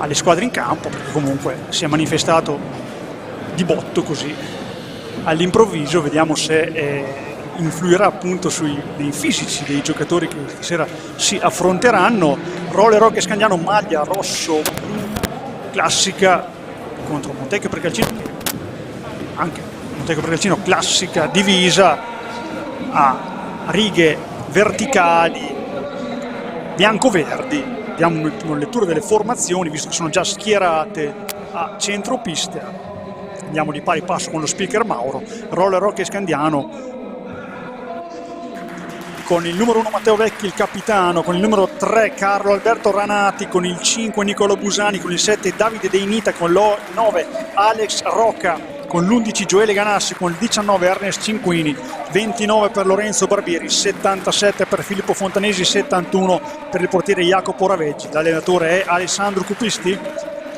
alle squadre in campo, perché comunque si è manifestato di botto così all'improvviso. Vediamo se influirà appunto nei fisici dei giocatori che stasera si affronteranno. Roller Hockey Scandiano, maglia rosso classica contro Montecchio Precalcino, anche Montecchio Precalcino classica divisa a righe verticali bianco-verdi. Diamo un'ultima lettura delle formazioni, visto che sono già schierate a centropista. Andiamo di pari passo con lo speaker Mauro. Roller Hockey Scandiano con il numero 1 Matteo Vecchi, il capitano, con il numero 3 Carlo Alberto Ranati, con il 5 Niccolò Busani, con il 7 Davide Deinita, con il 9 Alex Rocca, con l'11 Gioele Ganassi, con il 19 Ernest Cinquini, 29 per Lorenzo Barbieri, 77 per Filippo Fontanesi, 71 per il portiere Jacopo Raveggi. L'allenatore è Alessandro Cupisti.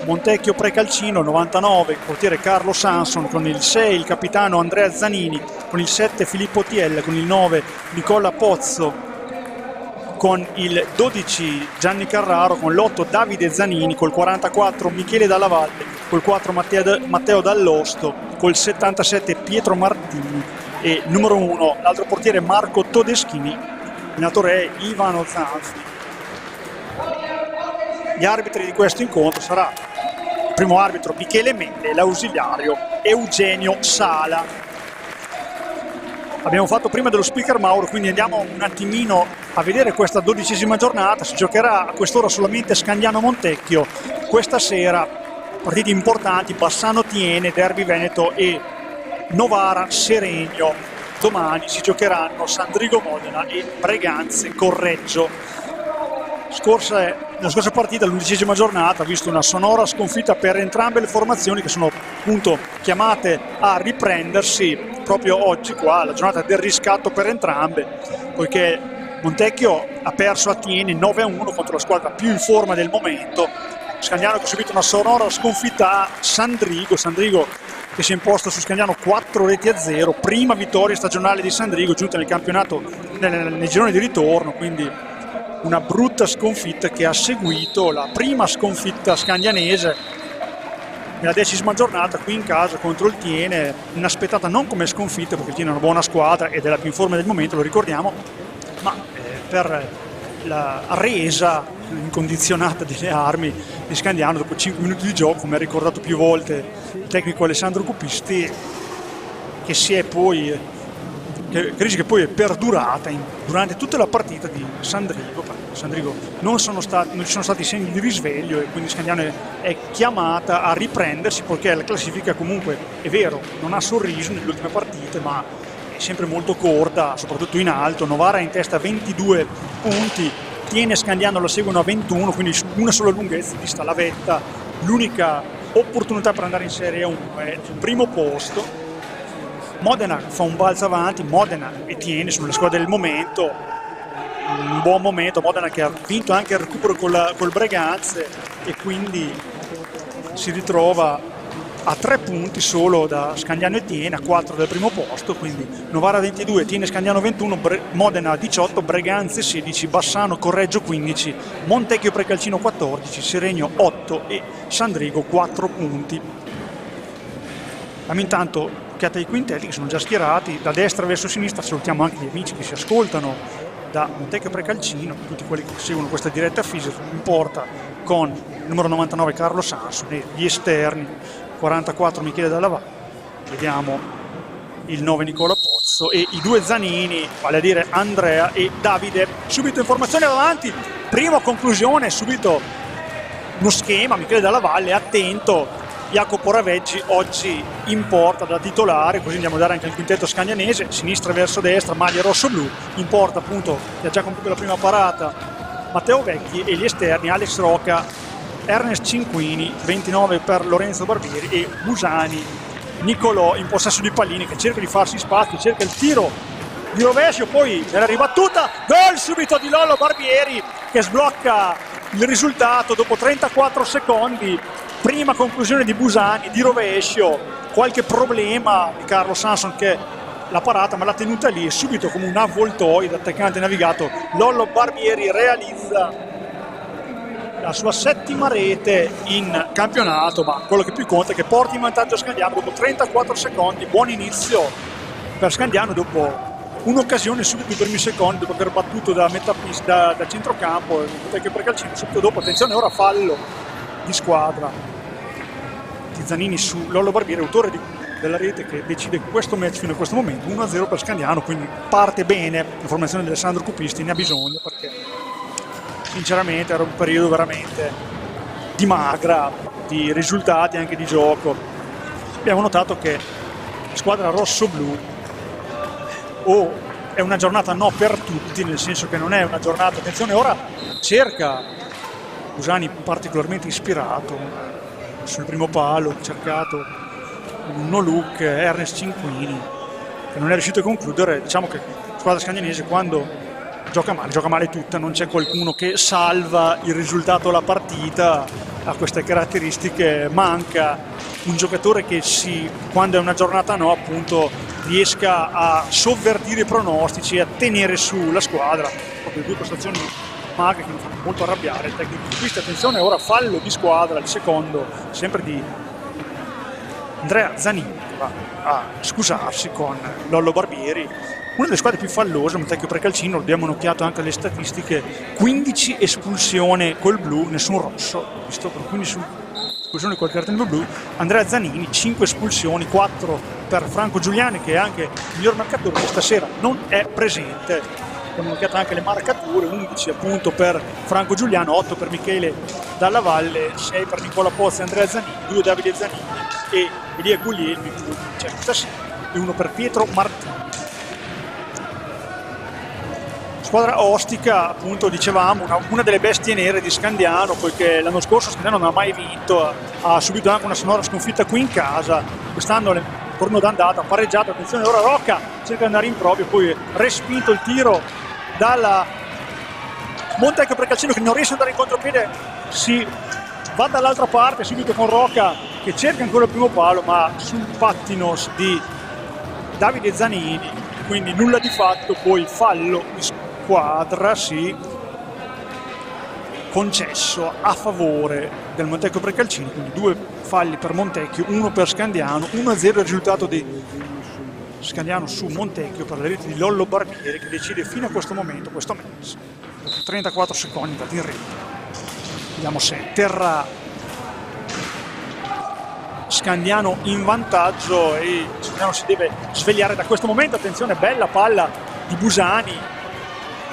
Montecchio Precalcino, 99 il portiere Carlo Sanson, con il 6 il capitano Andrea Zanini, con il 7 Filippo Tiella, con il 9 Nicola Pozzo, con il 12 Gianni Carraro, con l'8 Davide Zanini, col 44 Michele Dalla Valle, col 4 Matteo Dall'Osto, col 77 Pietro Martini e numero 1 l'altro portiere Marco Todeschini. L'allenatore è Ivano Zanfi. Gli arbitri di questo incontro sarà il primo arbitro Michele Mende, l'ausiliario Eugenio Sala. Abbiamo fatto prima dello speaker Mauro, quindi andiamo un attimino a vedere questa 12ª giornata. Si giocherà a quest'ora solamente Scandiano Montecchio. Questa sera partite importanti: Bassano Tiene, Derby Veneto e Novara Seregno. Domani si giocheranno Sandrigo Modena e Breganze Correggio. La scorsa partita, l'11ª giornata, ha visto una sonora sconfitta per entrambe le formazioni, che sono appunto chiamate a riprendersi proprio oggi qua, la giornata del riscatto per entrambe, poiché Montecchio ha perso a Tiene 9-1 contro la squadra più in forma del momento. Scandiano che ha subito una sonora sconfitta a Sandrigo che si è imposta su Scandiano 4-0, prima vittoria stagionale di Sandrigo giunta nel campionato nel girone di ritorno, quindi una brutta sconfitta che ha seguito la prima sconfitta scandianese nella 10ª giornata qui in casa contro il Tiene, inaspettata non come sconfitta, perché il Tiene è una buona squadra ed è la più in forma del momento, lo ricordiamo, ma per la resa incondizionata delle armi di Scandiano dopo 5 minuti di gioco, come ha ricordato più volte il tecnico Alessandro Cupisti, crisi che poi è perdurata durante tutta la partita di Sandrigo. Sandrigo non ci sono stati segni di risveglio e quindi Scandiano è chiamata a riprendersi, perché la classifica comunque è vero, non ha sorriso nelle ultime partite, ma è sempre molto corta, soprattutto in alto. Novara è in testa a 22 punti, Tiene Scandiano la seguono a 21, quindi una sola lunghezza dista la vetta. L'unica opportunità per andare in Serie 1 è il primo posto. Modena fa un balzo avanti, Modena e Tiene sono le squadre del momento, un buon momento. Modena che ha vinto anche il recupero col Breganze e quindi si ritrova a 3 punti solo da Scandiano e Tiene, a 4 del primo posto, quindi Novara 22, Tiene Scandiano 21, Modena 18, Breganze 16, Bassano Correggio 15, Montecchio Precalcino 14, Seregno 8 e Sandrigo 4 punti. Intanto occhiata ai quintetti che sono già schierati da destra verso sinistra. Salutiamo anche gli amici che si ascoltano da Montecchio Precalcino, tutti quelli che seguono questa diretta fisica in porta, con il numero 99 Carlo Sanson e gli esterni 44 Michele Dalla Valle, vediamo il 9 Nicola Pozzo e i 2 Zanini, vale a dire Andrea e Davide. Subito informazione avanti, prima conclusione, subito uno schema. Michele Dalla Valle, attento, Jacopo Raveggi oggi in porta da titolare, così andiamo a dare anche il quintetto scandianese, sinistra verso destra, maglia rosso-blu, in porta appunto, che ha già compiuto la prima parata, Matteo Vecchi, e gli esterni Alex Rocca, Ernest Cinquini, 29 per Lorenzo Barbieri e Busani. Niccolò in possesso di pallini, che cerca di farsi spazio, cerca il tiro di rovescio, poi nella ribattuta, gol subito di Lollo Barbieri che sblocca il risultato dopo 34 secondi. Prima conclusione di Busani di rovescio, qualche problema di Carlo Sanson che la parata ma l'ha tenuta lì, e subito come un avvoltoio d'attaccante navigato Lollo Barbieri realizza la sua 7ª rete in campionato, ma quello che più conta è che porti in vantaggio Scandiano dopo 34 secondi, buon inizio per Scandiano dopo un'occasione subito i primi secondi dopo aver battuto da metà pista, da centrocampo, perché per calcino subito dopo, attenzione ora fallo di squadra di Zanini su Lollo Barbieri, autore della rete che decide questo match fino a questo momento, 1-0 per Scandiano, quindi parte bene la formazione di Alessandro Cupisti, ne ha bisogno perché sinceramente era un periodo veramente di magra, di risultati anche di gioco. Abbiamo notato che la squadra rosso-blu è una giornata no per tutti, nel senso che non è una giornata, attenzione ora cerca Busani particolarmente ispirato sul primo palo, ha cercato un no look Ernest Cinquini che non è riuscito a concludere. Diciamo che la squadra scandianese quando gioca male tutta, non c'è qualcuno che salva il risultato della partita, ha queste caratteristiche, manca un giocatore che quando è una giornata no appunto riesca a sovvertire i pronostici e a tenere su la squadra. Proprio due prestazioni magre che mi fanno molto arrabbiare il tecnico. Questa attenzione ora fallo di squadra, il secondo sempre di Andrea Zanini che va a scusarsi con Lollo Barbieri, una delle squadre più fallose, Montecchio Precalcino, lo abbiamo occhiato anche alle statistiche, 15 espulsioni col blu, nessun rosso, visto per 15 espulsioni col cartellino blu. Andrea Zanini 5 espulsioni, 4 per Franco Giuliani che è anche il miglior marcatore, che stasera non è presente. Abbiamo occhiato anche le marcature, 11 appunto per Franco Giuliano, 8 per Michele Dalla Valle, 6 per Nicola Pozzi e Andrea Zanini, 2 Davide Zanini e Elia Guglielmi, e 1 per Pietro Martini. Squadra ostica, appunto dicevamo, una delle bestie nere di Scandiano, poiché l'anno scorso Scandiano non ha mai vinto, ha subito anche una sonora sconfitta qui in casa, quest'anno nel turno d'andata, pareggiato, attenzione ora Rocca, cerca di andare in proprio, poi respinto il tiro dalla Montecchio Precalcino che non riesce ad andare in contropiede, si va dall'altra parte subito con Rocca che cerca ancora il primo palo, ma sul pattino di Davide Zanini, quindi nulla di fatto, poi fallo di squadra concesso a favore del Montecchio Precalcino, quindi 2 falli per Montecchio, 1 per Scandiano, 1-0 il risultato di Scandiano su Montecchio per la rete di Lollo Barbieri che decide fino a questo momento questo match. 34 secondi andati in rete, vediamo se terrà Scandiano in vantaggio e Scandiano si deve svegliare da questo momento. Attenzione, bella palla di Busani,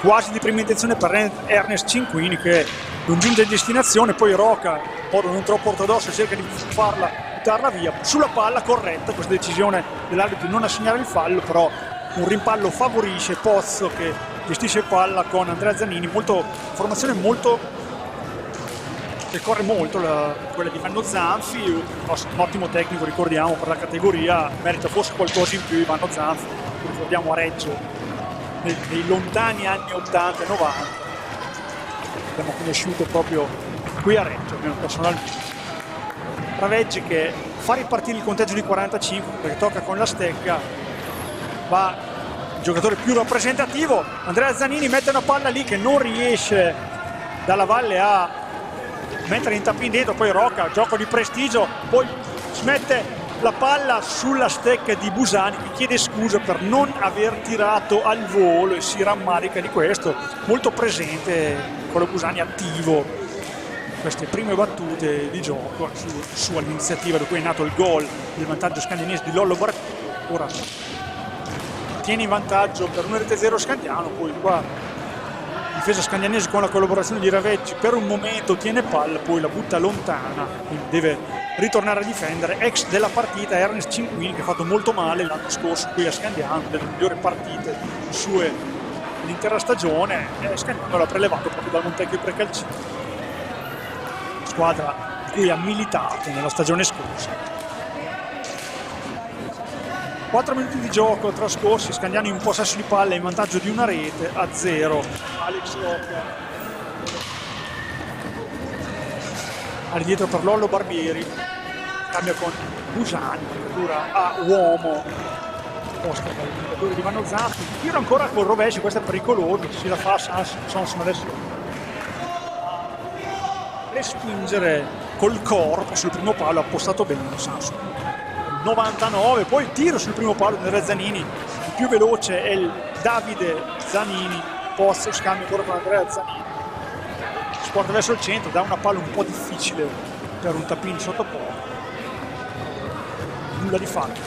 quasi di prima intenzione per Ernest Cinquini che non giunge a destinazione, poi Rocca, modo non troppo ortodosso, cerca di buttarla via sulla palla corretta. Questa decisione dell'arbitro di non assegnare il fallo, però un rimpallo favorisce Pozzo che gestisce palla con Andrea Zanini, formazione molto che corre molto, quella di Vanno Zanfi, un ottimo tecnico ricordiamo per la categoria, merita forse qualcosa in più Vanno Zanfi, ricordiamo a Reggio nei lontani anni 80 e 90, abbiamo conosciuto proprio qui a Reggio, almeno personalmente. Raveggi che fa ripartire il conteggio di 45 perché tocca con la stecca, va il giocatore più rappresentativo, Andrea Zanini mette una palla lì che non riesce Dalla Valle a mettere in tappin dentro, poi Rocca, gioco di prestigio, poi smette la palla sulla stecca di Busani che chiede scusa per non aver tirato al volo e si rammarica di questo, molto presente con lo Busani attivo queste prime battute di gioco, sua iniziativa da cui è nato il gol del vantaggio scandianese di Lollo Barbieri. Ora tiene in vantaggio per 1-0 Scandiano, poi qua difesa scandianese con la collaborazione di Raveggi per un momento tiene palla, poi la butta lontana, quindi deve ritornare a difendere. Ex della partita Ernest Cinquini che ha fatto molto male l'anno scorso qui a Scandiano, delle migliori partite sue l'intera stagione, e Scandiano l'ha prelevato proprio dal Montecchio Precalcino, squadra di cui ha militato nella stagione scorsa. 4 minuti di gioco trascorsi, Scandiano in possesso di palla in vantaggio di una rete a 0. Alex Rocca all'indietro per Lollo Barbieri, cambia con Busani, marcatura a uomo posta dal giocatore di Vanno Zanfi, tiro ancora col rovescio, questo è pericoloso, si la fa Sanson adesso respingere col corpo sul primo palo, ha postato bene Sansu. 99, poi il tiro sul primo palo di Andrea Zanini, il più veloce è il Davide Zanini, posto scambio ancora con Andrea Zanini, sporta verso il centro, dà una palla un po' difficile per un tappino sotto poco, nulla di fatto.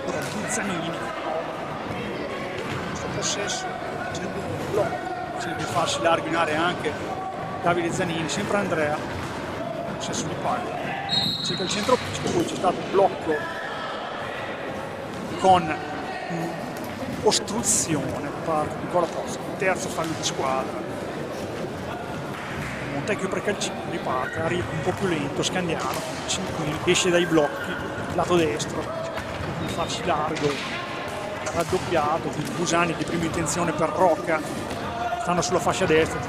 Ora di Zanini, questo possesso, cerca di farsi largo in area anche Davide Zanini, sempre Andrea, possesso di palla, cerca il centro pista, poi c'è stato un blocco con ostruzione da parte di Nicola Pozzo, terzo fallo di squadra. Montecchio Precalcino riparte, arriva un po' più lento, Scandiano, Cinquini esce dai blocchi, lato destro, per farsi largo, raddoppiato, quindi Busani di prima intenzione per Rocca, stanno sulla fascia destra,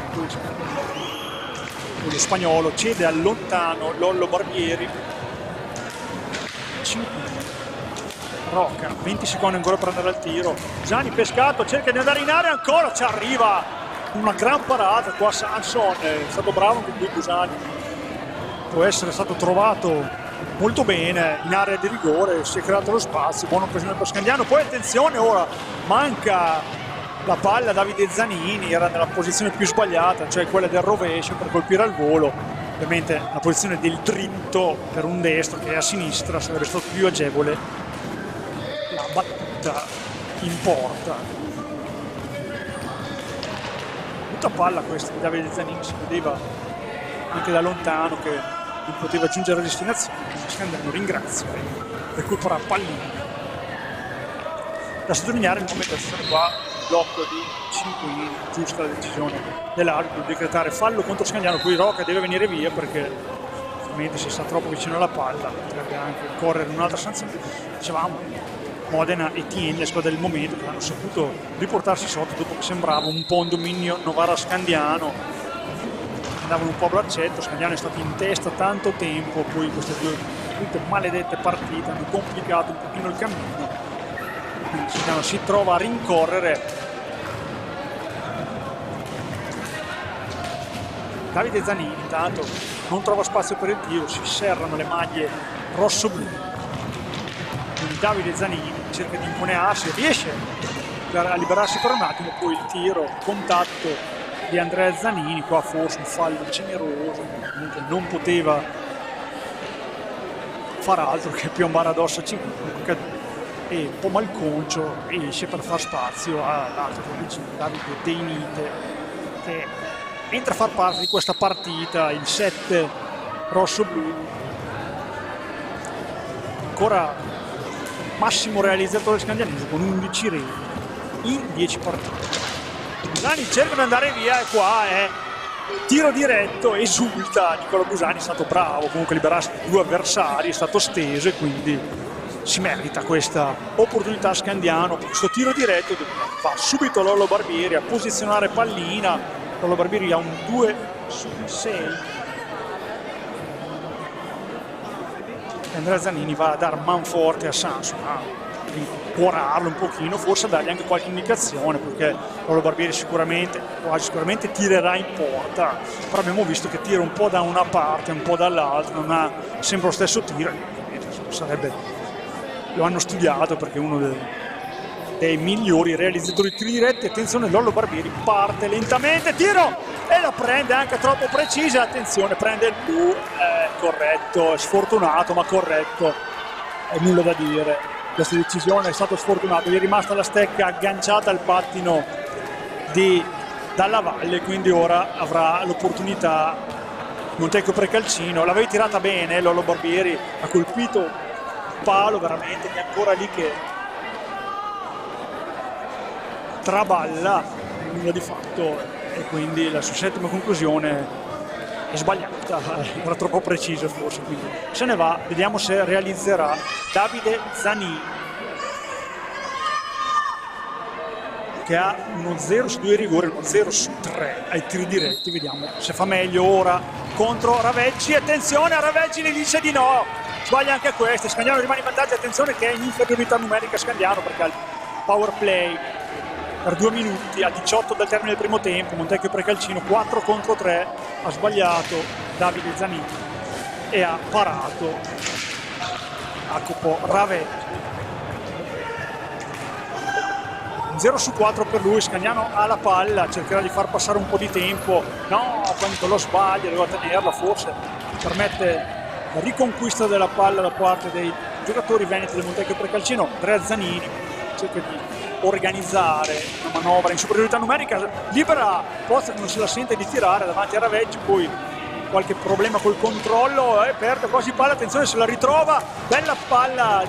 lo spagnolo cede al lontano Lollo Barbieri, Rocca, 20 secondi ancora per andare al tiro, Gianni pescato, cerca di andare in area ancora, ci arriva una gran parata qua Sanson, è stato bravo anche qui Busani, può essere stato trovato molto bene in area di rigore, si è creato lo spazio, buona occasione per Scandiano, poi attenzione ora, manca la palla Davide Zanini, era nella posizione più sbagliata, cioè quella del rovescio per colpire al volo, ovviamente la posizione del dritto per un destro che è a sinistra sarebbe stato più agevole la battuta in porta. Tutta palla questa di Davide Zanini, si vedeva anche da lontano che non poteva giungere a destinazione, Scandiano ringrazia, recupera pallina. Da sottolineare il momento qua, blocco di Cinquini, giusta la decisione dell'arbitro di decretare fallo contro Scandiano, poi Rocca deve venire via perché ovviamente si sta troppo vicino alla palla, potrebbe anche correre un'altra sanzione. Dicevamo, Modena e Tieni, le squadre del momento, che hanno saputo riportarsi sotto dopo che sembrava un po' un dominio Novara-Scandiano, andavano un po' a braccetto, Scandiano è stato in testa tanto tempo, poi queste due maledette partite hanno complicato un pochino il cammino, quindi Scandiano si trova a rincorrere. Davide Zanini intanto non trova spazio per il tiro, si serrano le maglie rosso-blu, quindi Davide Zanini cerca di imponearsi, riesce a liberarsi per un attimo, poi il tiro, contatto di Andrea Zanini, qua forse un fallo generoso, comunque non poteva far altro che piombare addosso a Cinquini e un po' malconcio esce per far spazio all'altro vicino Davide Deinite, che entra a far parte di questa partita, il 7 rosso-blu, ancora massimo realizzatore scandianese con 11 reti in 10 partite. Busani cerca di andare via e qua è tiro diretto, esulta Nicola Busani, è stato bravo comunque a liberarsi di due avversari, è stato steso e quindi si merita questa opportunità Scandiano. Questo tiro diretto va subito Lollo Barbieri a posizionare pallina, Lollo Barbieri ha un 2 su 6, Andrea Zanini va a dar manforte a Sanson, cuorarlo un pochino, forse dargli anche qualche indicazione, perché Lollo Barbieri sicuramente, quasi sicuramente tirerà in porta, però abbiamo visto che tira un po' da una parte, un po' dall'altra, non ha sempre lo stesso tiro, lo hanno studiato perché è uno dei migliori realizzatori di tiri diretti. Attenzione, Lollo Barbieri parte lentamente, tiro e la prende anche troppo precisa, attenzione, prende il blu, corretto, è sfortunato ma corretto, è nulla da dire, questa decisione è stato sfortunato, gli è rimasta la stecca agganciata al pattino di Dalla Valle, quindi ora avrà l'opportunità Montecchio Precalcino, l'aveva tirata bene Lollo Barbieri, ha colpito il palo veramente, che è ancora lì che traballa, nulla di fatto, e quindi la sua settima conclusione è sbagliata, era troppo preciso forse, quindi se ne va, vediamo se realizzerà Davide Zanini, che ha uno 0 su 2 rigori, uno 0 su 3 ai tiri diretti, vediamo se fa meglio ora contro Raveggi, attenzione a Raveggi, ne dice di no, sbaglia anche questa, Scandiano rimane in vantaggio, attenzione che è in inferiorità numerica Scandiano perché ha il power play per 2 minuti a 18 dal termine del primo tempo. Montecchio Precalcino 4 contro 3, ha sbagliato Davide Zanini e ha parato Jacopo Ravetti. 0 su 4 per lui. Scagnano ha la palla, cercherà di far passare un po' di tempo, no, quando lo sbaglia, doveva tenerla, forse permette la riconquista della palla da parte dei giocatori veneti del Montecchio Precalcino. Andrea Zanini cerca di organizzare una manovra in superiorità numerica, libera Pozza che non se la sente di tirare davanti a Raveggi, poi qualche problema col controllo e perde quasi palla, attenzione se la ritrova, bella palla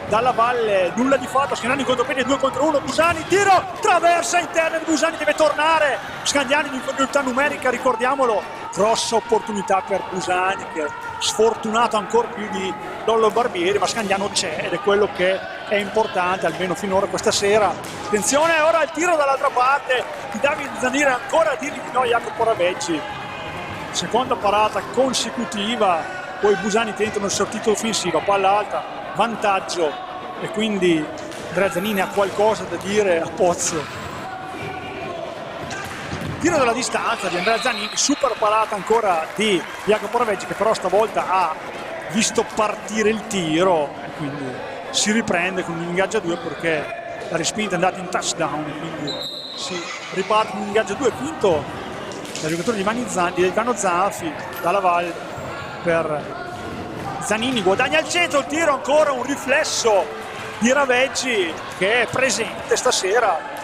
dalla Valle, nulla di fatto, Scagnano in contropiede 2 contro 1, Busani, tiro, traversa interna di Busani, deve tornare, Scagnano in inferiorità numerica, ricordiamolo, grossa opportunità per Busani che è sfortunato ancora più di Lollo Barbieri, ma Scagnano c'è ed è quello che è importante, almeno finora questa sera. Attenzione, ora il tiro dall'altra parte di Davide Zanini, ancora a dirgli di no Jacopo Raveggi, seconda parata consecutiva, poi Busani tentano il sortito offensivo, palla alta, vantaggio e quindi Andrea Zanini ha qualcosa da dire a Pozzo. Tiro dalla distanza di Andrea Zanini, super parata ancora di Jacopo Raveggi che però stavolta ha visto partire il tiro e quindi si riprende con un ingaggio a 2 perché la respinta è andata in touchdown, quindi si riparte con un ingaggio a 2 vinto dal giocatore di Ivano Zanfi dalla Valle per Zanini, guadagna al centro, il tiro ancora, un riflesso di Raveggi che è presente stasera.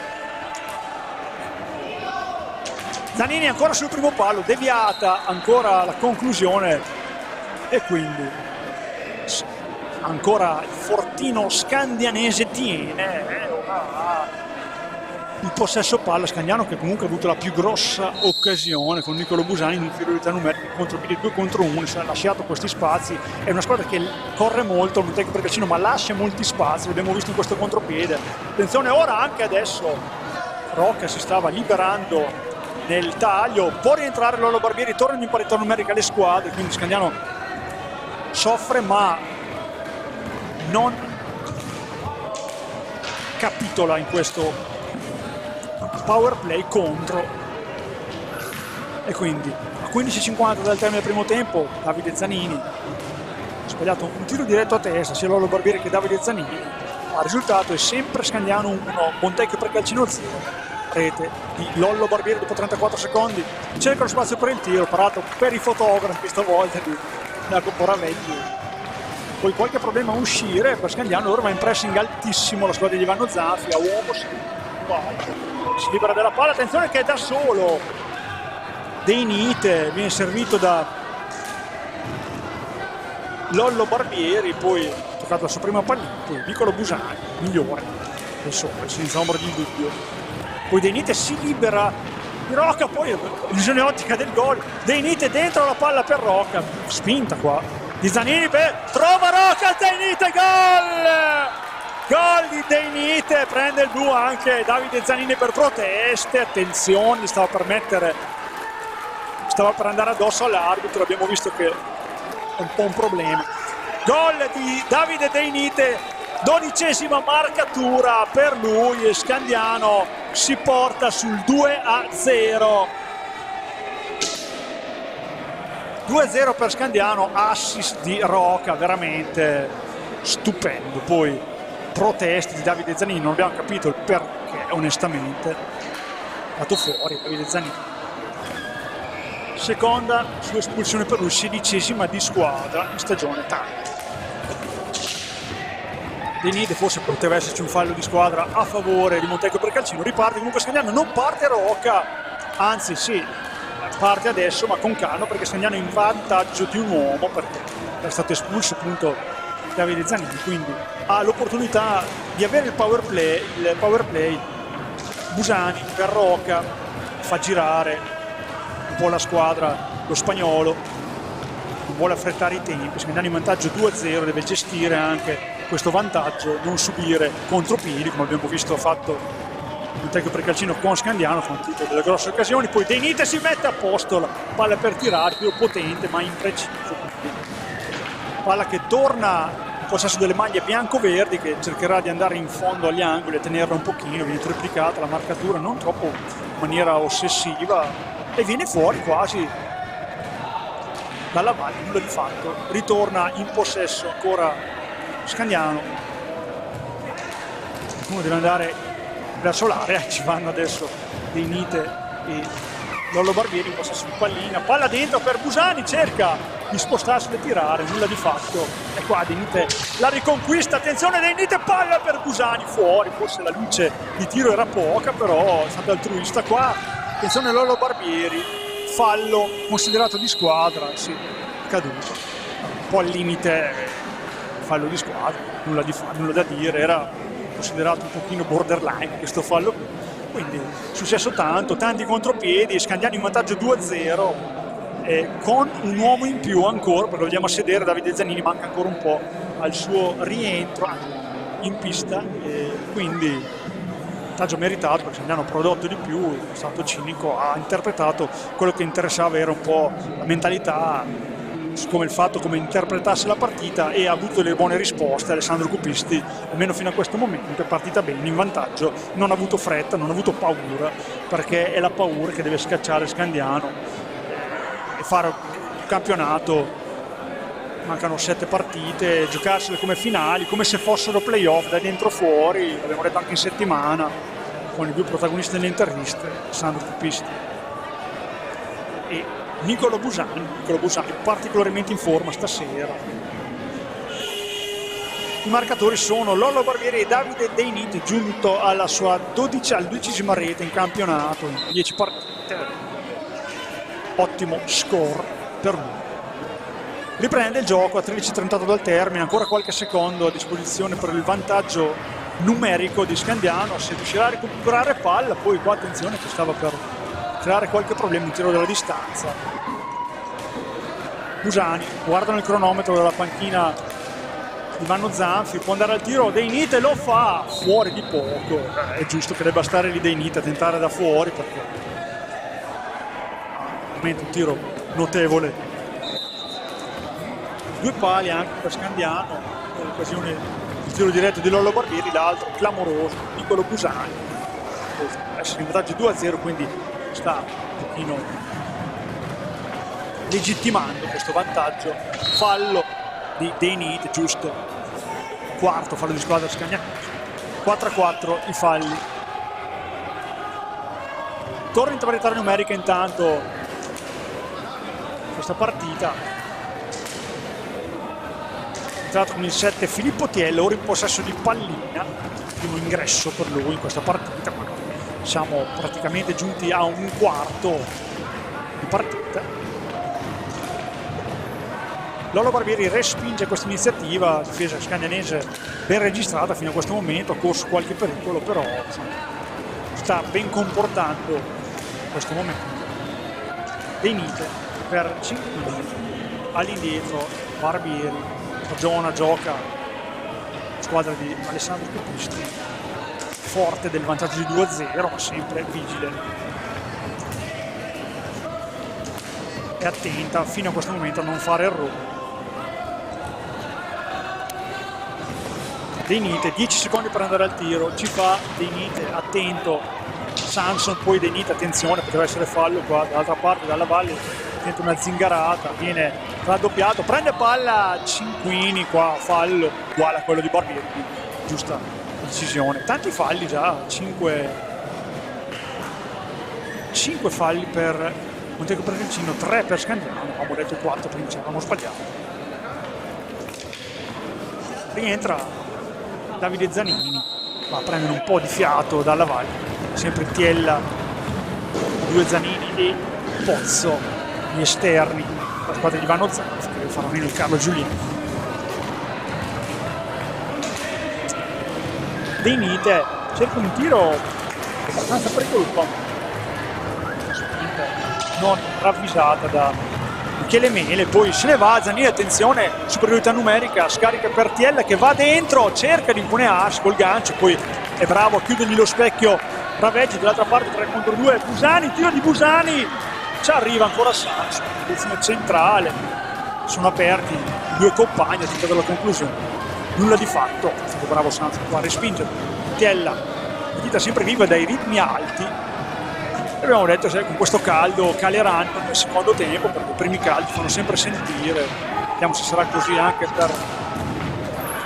Zanini ancora sul primo palo, deviata ancora la conclusione e quindi ancora il fortino scandianese tiene il possesso palla. Scagnano che comunque ha avuto la più grossa occasione con Nicolo Busani in inferiorità numerica, contropiede 2 contro 1, si è lasciato questi spazi, è una squadra che corre molto il Montecchio Precalcino ma lascia molti spazi, l'abbiamo visto in questo contropiede. Attenzione ora anche adesso Rocca si stava liberando nel taglio, può rientrare Lollo Barbieri, tornano in parità numerica le squadre, quindi Scagnano soffre ma non capitola in questo power play contro e quindi a 15:50 dal termine del primo tempo Davide Zanini ha sbagliato un tiro diretto a testa sia Lollo Barbieri che Davide Zanini, ma il risultato è sempre Scagnano 1 Montecchio Precalcino 0, rete di Lollo Barbieri dopo 34 secondi, cerca lo spazio per il tiro, parato per i fotografi stavolta di Jacopo Raveggi, poi qualche problema a uscire per Scagnano, ora va in pressing altissimo la squadra di Ivano Zanfi, a uomo si libera della palla, attenzione che è da solo Deinite, viene servito da Lollo Barbieri, poi ha toccato la sua prima pallina, poi Nicolo Busani, migliore del sole, senza ombra di dubbio, poi Deinite si libera di Rocca, poi illusione ottica del gol, Deinite dentro la palla per Rocca, spinta qua di Zanini, trova Rocca, Deinite, gol di Deinite, prende il blu anche Davide Zanini per proteste, attenzione, stava per andare addosso all'arbitro, abbiamo visto che è un po' un problema. Gol di Davide Deinite, 12ª marcatura per lui e Scandiano si porta sul 2-0. 2-0 per Scandiano, assist di Rocca, veramente stupendo. Poi proteste di Davide Zanini, non abbiamo capito il perché, onestamente è andato fuori Davide Zanini. Seconda sua espulsione per lui, 16ª di squadra in stagione, tanto. Deinite, forse poteva esserci un fallo di squadra a favore di Montecchio Precalcino, riparte comunque Scagnano, non parte Rocca, anzi sì, parte adesso ma con calma perché Scagnano è in vantaggio di un uomo perché è stato espulso appunto Davide Zanini, quindi ha l'opportunità di avere il power play. Busani per Rocca, fa girare un po' la squadra, lo spagnolo non vuole affrettare i tempi, Scagnano in vantaggio 2-0, deve gestire anche questo vantaggio, non subire contropiedi come abbiamo visto ha fatto Montecchio Precalcino con Scandiano, con tutte delle grosse occasioni. Poi Deinite si mette a posto, la palla per tirare, più potente ma impreciso, palla che torna possesso delle maglie bianco-verdi, che cercherà di andare in fondo agli angoli e tenerla un pochino. Viene triplicata la marcatura, non troppo in maniera ossessiva, e viene fuori quasi dalla valle, nulla di fatto. Ritorna in possesso ancora Scandiano. Uno deve andare verso l'area, ci vanno adesso Dei Nite e Lollo Barbieri in possesso di pallina, palla dentro per Busani, cerca di spostarsi e tirare, nulla di fatto. E qua Dei Nite la riconquista, attenzione Dei Nite, palla per Busani, fuori, forse la luce di tiro era poca, però è stato altruista qua. Attenzione Lollo Barbieri, fallo considerato di squadra, sì, caduto, un po' al limite, fallo di squadra, nulla da dire, era considerato un pochino borderline questo fallo, quindi è successo tanti contropiedi, Scandiano in vantaggio 2-0, con un uomo in più ancora, perché lo vediamo a sedere, Davide Zanini manca ancora un po' al suo rientro in pista, quindi vantaggio meritato perché Scandiano ha prodotto di più, è stato cinico, ha interpretato quello che interessava, era un po' la mentalità, come il fatto come interpretasse la partita, e ha avuto le buone risposte. Alessandro Cupisti, almeno fino a questo momento, è partita bene, in vantaggio, non ha avuto fretta, non ha avuto paura, perché è la paura che deve scacciare Scandiano e fare un campionato. Mancano 7 partite, giocarsele come finali, come se fossero playoff, da dentro fuori, l'abbiamo detto anche in settimana con i due protagonisti delle interviste, Alessandro Cupisti e Nicolo Busani particolarmente in forma stasera. I marcatori sono Lollo Barbieri e Davide Dei Nite, giunto alla sua 12ª rete in campionato in 10 partite, ottimo score per lui. Riprende il gioco a 13:38 dal termine, ancora qualche secondo a disposizione per il vantaggio numerico di Scandiano, se riuscirà a recuperare palla, poi qua attenzione che stava per creare qualche problema in tiro dalla distanza. Busani, guardano il cronometro dalla panchina di Vanno Zanfi, può andare al tiro, Dei Nite lo fa, fuori di poco, è giusto che debba stare lì Dei Nite a tentare da fuori, perché ovviamente un tiro notevole. 2 pali anche per Scandiano, nell'occasione il tiro diretto di Lollo Barbieri, l'altro clamoroso, Nicolo Busani, essere in vantaggio 2-0, quindi sta un pochino legittimando questo vantaggio. Fallo di Dei Nite, giusto, quarto fallo di squadra Scandiano, 4-4 i falli. Torna in parità numerica intanto questa partita. Con il 7 Filippo Tiello, ora in possesso di pallina, primo ingresso per lui in questa partita, ma siamo praticamente giunti a un quarto di partita. Lollo Barbieri respinge questa iniziativa, difesa scandianese ben registrata fino a questo momento, ha corso qualche pericolo, però sta ben comportando in questo momento. Dei Nite per 5 minuti, all'indietro Barbieri, Giona gioca, squadra di Alessandro Cupisti, forte del vantaggio di 2-0, ma sempre vigile e attenta fino a questo momento a non fare errori. Dei Nite, 10 secondi per andare al tiro, ci fa Dei Nite, attento Sanson, poi Dei Nite, attenzione, poteva essere fallo qua dall'altra parte, dalla valle, tenta una zingarata, viene raddoppiato, prende palla Cinquini, qua fallo uguale a quello di Barbieri, giusta decisione. Tanti falli già, 5 falli per Montego Prevencino, 3 per Scandiano, abbiamo detto 4 prima, ci avevamo sbagliato. Rientra Davide Zanini, va a prendere un po' di fiato dalla valle, sempre Tiella, 2 Zanini e Pozzo, gli esterni, la squadra di Vanno Zanfi, che farà meno il Carlo Giuliani. Dei Nite cerca un tiro abbastanza pericoloso, non ravvisata da Michele Mele, poi se ne va Zanini, attenzione, superiorità numerica, scarica per Tiella che va dentro, cerca di impunearsi col gancio, poi è bravo a chiudergli lo specchio Raveggi, dall'altra parte 3 contro 2, Busani, tiro di Busani, ci arriva ancora Sanson, posizione centrale, sono aperti i 2 compagni a tutta la conclusione. nulla di fatto. È stato bravo Sanz qua a respingere. Tiella, partita sempre viva dai ritmi alti. E abbiamo detto se con questo caldo caleranno nel secondo tempo, perché i primi caldi fanno sempre sentire. Vediamo se sarà così anche per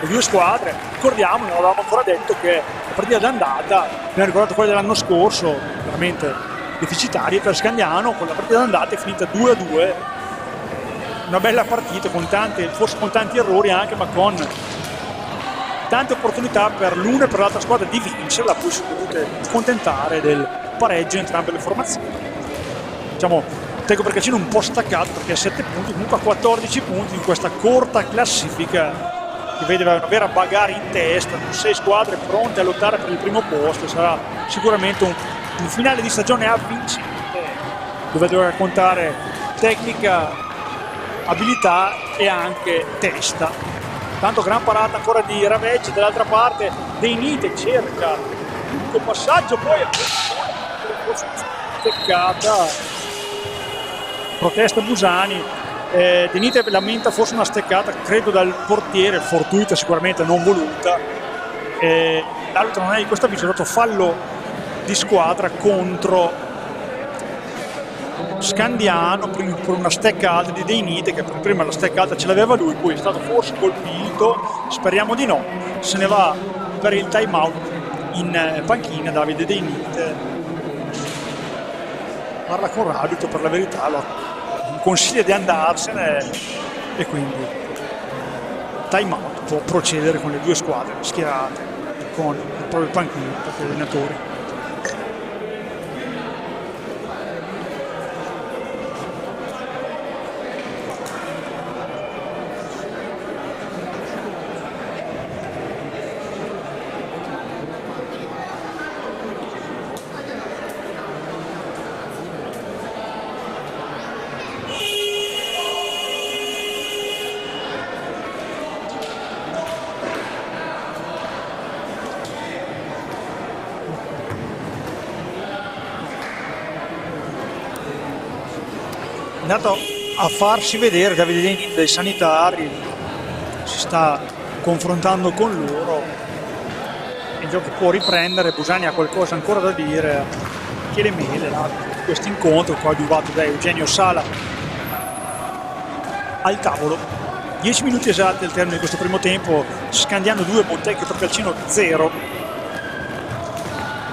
le due squadre. Ricordiamo, non avevamo ancora detto che la partita d'andata, abbiamo ricordato quella dell'anno scorso, veramente deficitaria per Scandiano, con la partita d'andata è finita 2-2, una bella partita con tante, forse con tanti errori anche, ma con tante opportunità per l'una e per l'altra squadra di vincerla, poi si sono dovute accontentare del pareggio entrambe le formazioni. Diciamo, Teco Percacino un po' staccato perché a 7 punti, comunque a 14 punti in questa corta classifica che vede una vera bagarre in testa, con 6 squadre pronte a lottare per il primo posto. Sarà sicuramente un finale di stagione avvincente, dove dovrà contare tecnica, abilità e anche testa. Tanto gran parata ancora di Raveggi, dall'altra parte De Nite cerca il passaggio, poi steccata, protesta Busani. De Nite lamenta forse una steccata, credo dal portiere, fortuita sicuramente, non voluta. L'arbitro non è di questo avviso, ha dato fallo di squadra contro Scandiano per una steccata di De Nite, che prima la steccata ce l'aveva lui, poi è stato forse colpito, speriamo di no. Se ne va per il time out in panchina Davide De Nite, parla con l'arbitro, per la verità consiglia di andarsene e quindi time out, può procedere con le due squadre schierate con il proprio panchino per gli allenatori. È andato a farsi vedere Davide De Nite dai sanitari, si sta confrontando con loro, il gioco può riprendere. Busani ha qualcosa ancora da dire, chiede mele questo incontro coadiuvato da Eugenio Sala al tavolo. 10 minuti esatti al termine di questo primo tempo, Scandiano 2, Montecchio Percalcino 0.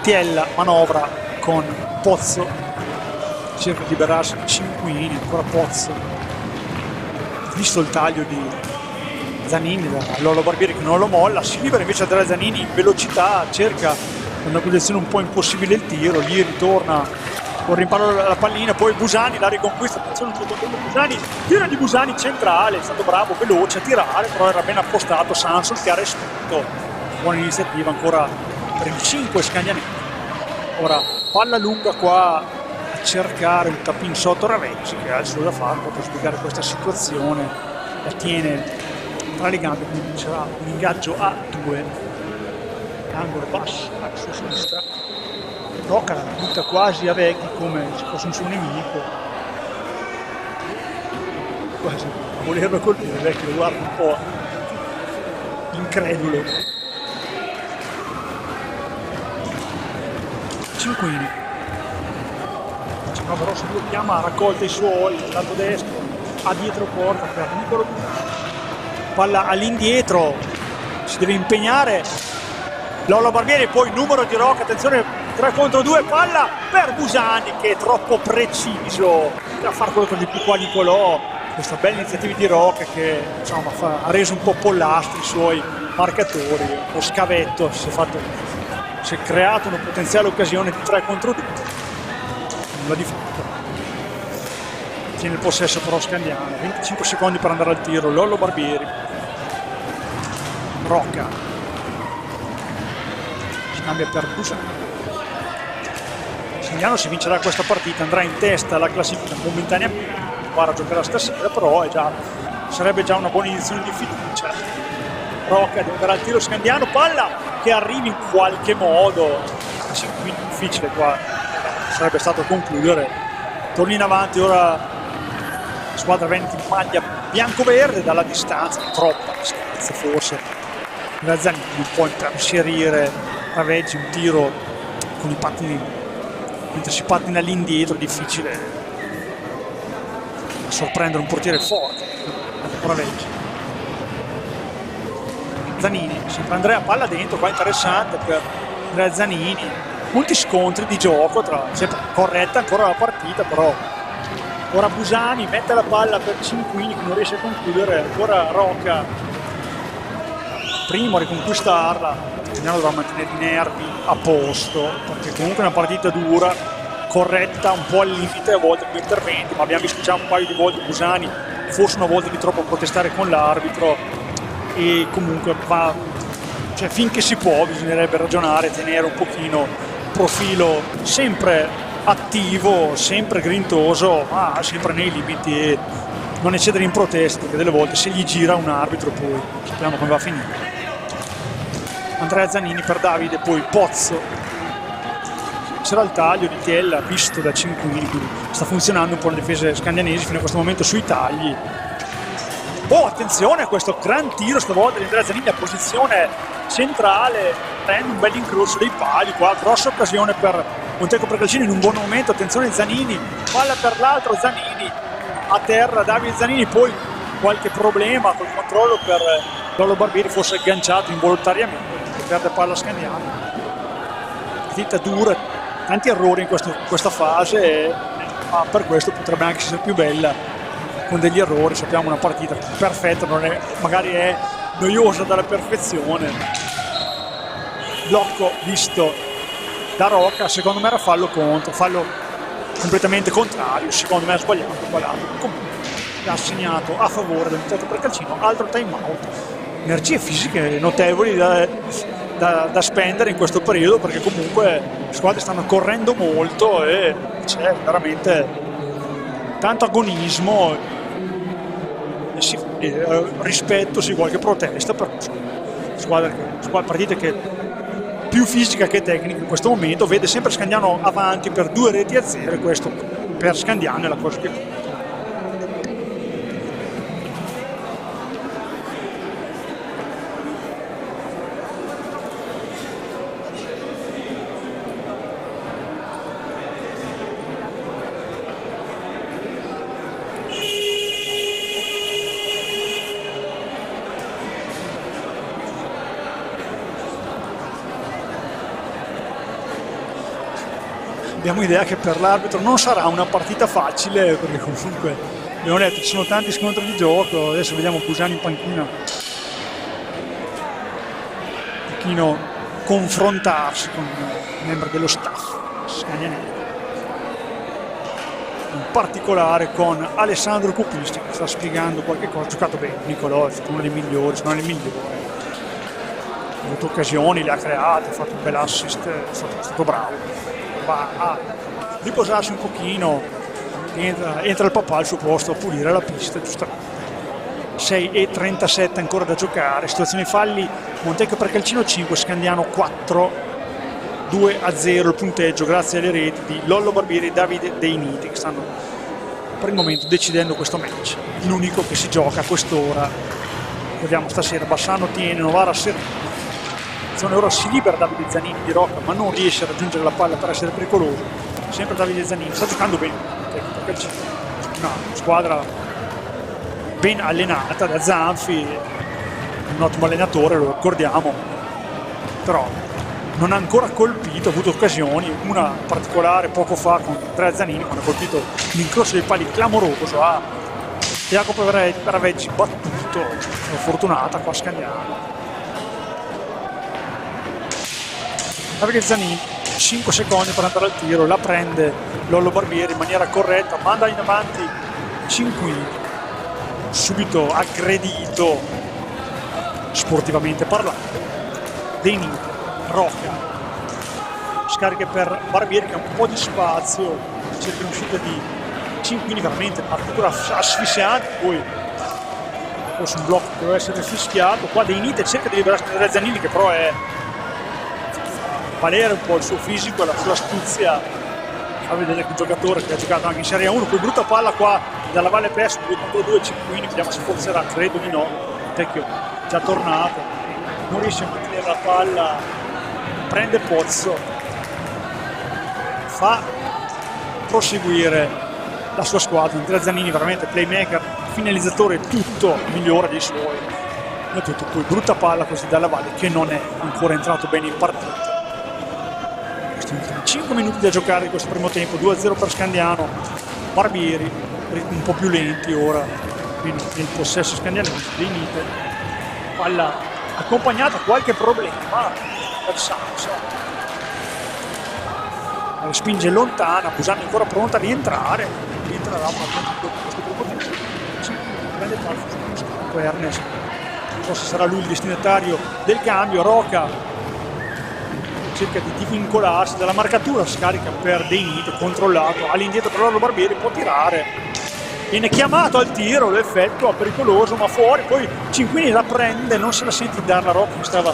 Tiella manovra con Pozzo, cerca di liberarsi di Cinquini, ancora Pozzo, visto il taglio di Zanini da Lollo Barbieri che non lo molla, si libera invece da Zanini in velocità, cerca una posizione un po' impossibile il tiro, lì ritorna con rimpallo la pallina, poi Busani la riconquista, Busani, tiro di Busani centrale, è stato bravo, veloce a tirare, però era ben appostato Sanson che ha respinto. Buona iniziativa ancora per il 5 Scandiani. Ora palla lunga qua, cercare un tapin sotto Raveggi che ha il suo da fare per spiegare questa situazione, la tiene tra le gambe, quindi sarà un ingaggio a 2, angolo basso a sua sinistra. Rocca la butta quasi a Vecchi come se fosse un suo nemico, quasi a volerlo colpire. Vecchi lo guarda un po' incredulo. Cinquini, no, però se lui chiama, raccolta i suoi, lato destro, a dietro porta per Nicolo Busani. Palla all'indietro, si deve impegnare Lollo Barbieri, poi numero di Rocca, attenzione 3 contro 2, palla per Busani che è troppo preciso a fare quello che di più qua Nicolò. Questa bella iniziativa di Rocca che insomma ha reso un po' pollastri i suoi marcatori, lo scavetto, si è creato una potenziale occasione di 3 contro 2. Nulla di fatto. Tiene il possesso però Scandiano, 25 secondi per andare al tiro. Lollo Barbieri, Rocca, scambia per Busani. Scandiano, se vincerà questa partita andrà in testa alla classifica momentaneamente, guarda giocherà stasera, però sarebbe già una buona inizione di fiducia. Rocca deve andare al tiro Scandiano, palla che arrivi in qualche modo, sì, quindi difficile qua sarebbe stato concludere. Torna in avanti ora squadra veneta in maglia bianco-verde dalla distanza, troppa distanza forse Zanini non può inserire Raveggi un tiro con i pattini, mentre si pattina all'indietro è difficile sorprendere un portiere forte. Raveggi, Zanini, sempre Andrea palla dentro, qua interessante per Andrea Zanini, molti scontri di gioco, sempre corretta ancora la partita, però ora Busani mette la palla per Cinquini che non riesce a concludere, ancora Rocca primo a riconquistarla. Mignano dovrà mantenere i nervi a posto perché comunque è una partita dura, corretta, un po' al limite a volte come interventi, ma abbiamo visto già un paio di volte Busani forse una volta di troppo a protestare con l'arbitro, e comunque va, cioè finché si può bisognerebbe ragionare, tenere un pochino profilo sempre attivo, sempre grintoso, ma sempre nei limiti e non eccedere in protesta, perché delle volte se gli gira un arbitro poi sappiamo come va a finire. Andrea Zanini per Davide, poi Pozzo, c'era il taglio di Tiella visto da Cinquini, quindi sta funzionando un po' le difese scandinesi fino a questo momento sui tagli. Oh, attenzione a questo gran tiro stavolta di Andrea Zanini a posizione centrale, prende un bel incrocio dei pali qua, grossa occasione per Montecco Precalcini in un buon momento. Attenzione Zanini, palla per l'altro Zanini a terra, Davide Zanini, poi qualche problema col controllo per Lollo Barbieri, forse agganciato involontariamente, perde palla Scandiano. Partita dura, tanti errori in questa fase, ma per questo potrebbe anche essere più bella con degli errori. Sappiamo una partita perfetta non è, magari è noiosa dalla perfezione. Blocco visto da Rocca, secondo me era fallo completamente contrario, secondo me ha sbagliato, comunque ha segnato a favore del Montecco Precalcino, altro time out. Energie fisiche notevoli da spendere in questo periodo, perché comunque le squadre stanno correndo molto e c'è veramente tanto agonismo e rispetto, sì, qualche protesta per partite che più fisica che tecnica in questo momento, vede sempre Scandiano avanti per 2-0, e questo per Scandiano è la cosa che abbiamo idea che per l'arbitro non sarà una partita facile, perché comunque abbiamo detto ci sono tanti scontri di gioco. Adesso vediamo Busani in panchina un pochino confrontarsi con i membri dello staff scagnanese, in particolare con Alessandro Cupisti che sta spiegando qualche cosa. Ha giocato bene Nicolò, è stato uno dei migliori, se non il migliore, ha avuto occasioni, le ha create, ha fatto un bel assist, è stato bravo. Va a riposarsi un pochino, entra il papà al suo posto a pulire la pista, giustamente. 6:37 ancora da giocare, situazione falli, Montecco Precalcino 5, Scandiano 4, 2-0 il punteggio grazie alle reti di Lollo Barbieri e Davide Dei Niti, che stanno per il momento decidendo questo match, l'unico che si gioca a quest'ora. Vediamo stasera, Bassano tiene, Novara serve. Ora si libera Davide Zanini di Rocca, ma non riesce a raggiungere la palla per essere pericoloso. Sempre Davide Zanini, sta giocando bene, perché una squadra ben allenata da Zanfi, un ottimo allenatore, lo ricordiamo, però non ha ancora colpito, ha avuto occasioni, una particolare poco fa con Andrea Zanini, quando ha colpito l'incrocio dei pali clamoroso a Jacopo Raveggi, battuto, fortunata qua Scandiano. Davide Zanini, 5 secondi per andare al tiro, la prende Lollo Barbieri in maniera corretta, manda in avanti Cinquini, subito aggredito sportivamente parlando. Dei Niti, Rocca, scariche per Barbieri che ha un po' di spazio, cerca l'uscita di Cinquini, veramente addirittura asfissiante, poi forse un blocco che deve essere fischiato. Qua Dei Niti cerca di liberarsi da Zanini, che però è valere un po' il suo fisico e la sua astuzia, fa vedere che un giocatore che ha giocato anche in Serie 1. Poi brutta palla qua dalla Valle Perso, 2 contro 2 Cinquini, vediamo se forse era, credo di no, Tecchio già tornato, non riesce a mantenere la palla, prende Pozzo, fa proseguire la sua squadra. Andrea Zanini veramente playmaker, finalizzatore, tutto migliore dei suoi, e tutto. Poi brutta palla così dalla Valle, che non è ancora entrato bene in partita. 5 minuti da giocare di questo primo tempo, 2-0 per Scandiano. Barbieri un po' più lenti ora nel possesso scandianese. Denite, palla accompagnata qualche problema per Sansa, spinge lontana, Busani ancora pronta a rientrare, rientrerà questo primo tempo. Grande palla sullo scampo Ernest, forse sarà lui il destinatario del cambio. Roca cerca di divincolarsi dalla marcatura, scarica per Denite, controllato all'indietro per Lorlo Barbieri, può tirare, viene chiamato al tiro, lo effettua, pericoloso ma fuori. Poi Cinquini la prende, non se la sente dare la Rocca che stava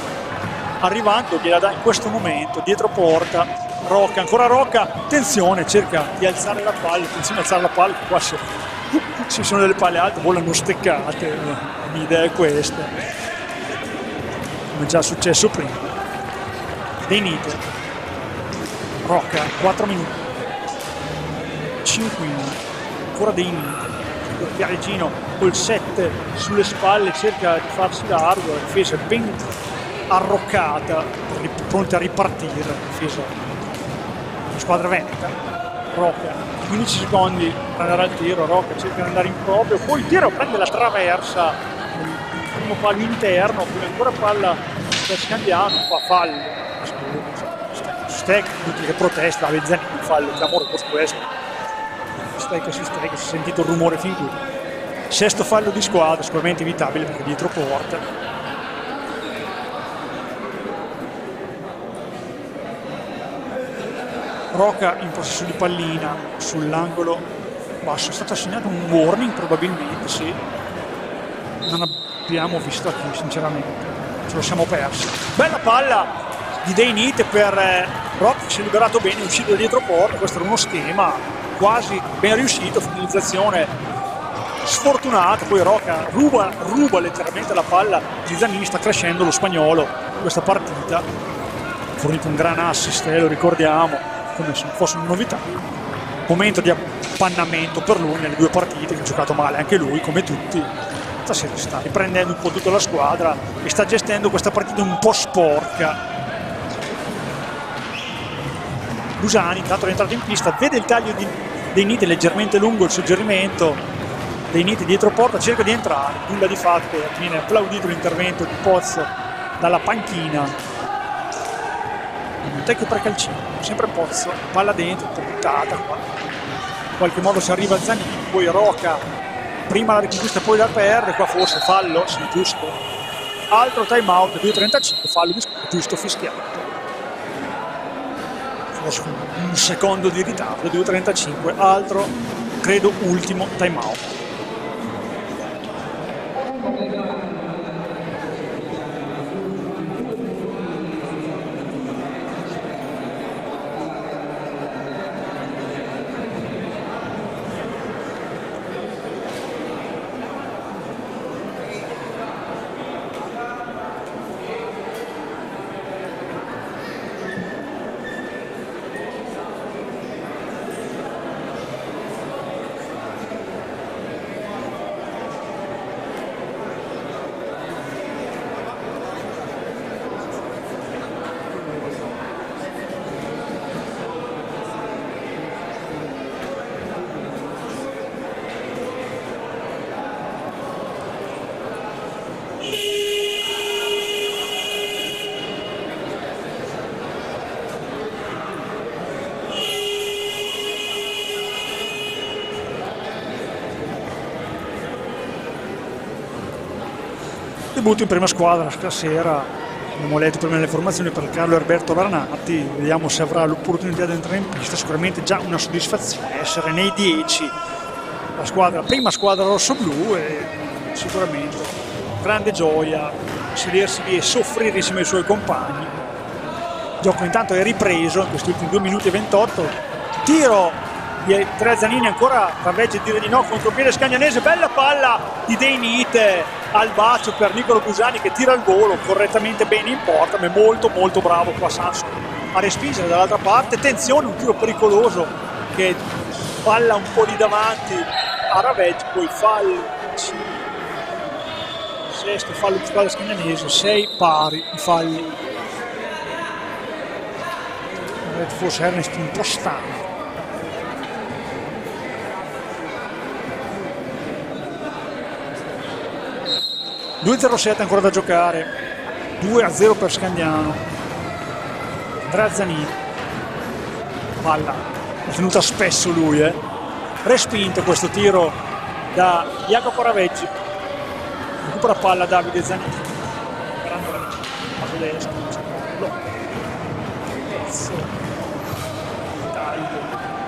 arrivando, gliela dà in questo momento dietro porta. Rocca, ancora Rocca, attenzione, cerca di alzare la palla, attenzione a alzare la palla, qua ci sono delle palle alte, volano steccate, l'idea è questa, come già successo prima. Denite, Rocca, 4 minuti, Cinquini, ancora Denite, Piareggino col 7 sulle spalle cerca di farsi largo, la difesa ben arroccata, pronta a ripartire, la difesa, la squadra veneta. Rocca, 15 secondi per andare al tiro, Rocca cerca di andare in proprio, poi il tiro prende la traversa, il primo palo interno, poi ancora palla per Scandiano, fa fallo. Stecca, tutti che protesta, Avezzani il fallo, clamore questo, stecca su stecca, si è sentito il rumore fin qui. Sesto fallo di squadra, sicuramente evitabile perché dietro porta. Rocca in possesso di pallina sull'angolo basso, è stato assegnato un warning probabilmente, sì, non abbiamo visto qui sinceramente, ce lo siamo persi. Bella palla di Denite per Rocca, si è liberato bene, è uscito da dietro porta, questo era uno schema quasi ben riuscito, finalizzazione sfortunata, poi Rocca ruba letteralmente la palla di Zanini, sta crescendo lo spagnolo in questa partita, ha fornito un gran assist, lo ricordiamo, come se non fosse una novità. Momento di appannamento per lui nelle due partite, che ha giocato male anche lui come tutti. Stasera sta riprendendo un po' tutta la squadra e sta gestendo questa partita un po' sporca. Busani intanto è rientrato in pista, vede il taglio di Denite leggermente lungo, il suggerimento. Denite dietro porta, cerca di entrare, nulla di fatto, viene applaudito l'intervento di Pozzo dalla panchina. Montecchio precalcino, sempre Pozzo, palla dentro, buttata qua. In qualche modo si arriva a Zanini, poi Rocca prima la riconquista, poi la perde, qua forse fallo, sì, giusto. Altro time out, 2.35, fallo giusto fischiato. Forse un secondo di ritardo, 2.35, altro, credo ultimo time out. Debutto in prima squadra stasera, abbiamo letto prima le formazioni per Carlo Alberto Ranati, vediamo se avrà l'opportunità di entrare in pista. Sicuramente già una soddisfazione essere nei 10, la squadra, prima squadra rossoblu, e sicuramente grande gioia sedersi lì e soffrire insieme ai suoi compagni. Il gioco intanto è ripreso in questi ultimi 2 minuti e 28, tiro di Zanini, ancora traveggia e dire di no, contropiede scagnanese, bella palla di Denite, al bacio per Nicolo Busani che tira il volo correttamente bene in porta, ma è molto molto bravo qua Sanson a respingere dall'altra parte. Attenzione, un tiro pericoloso che palla un po' di davanti a Raveggi, poi fallo, sesto fallo di squadra scagnanese, 6 pari i falli. Forse Ernest un po' stanco. (2-0-7) ancora da giocare, 2-0 per Scandiano. Andrea Zanini, palla è tenuta spesso lui, respinto questo tiro da Jacopo Raveggi. Recupera palla Davide Zanini per Andrea a tedesco,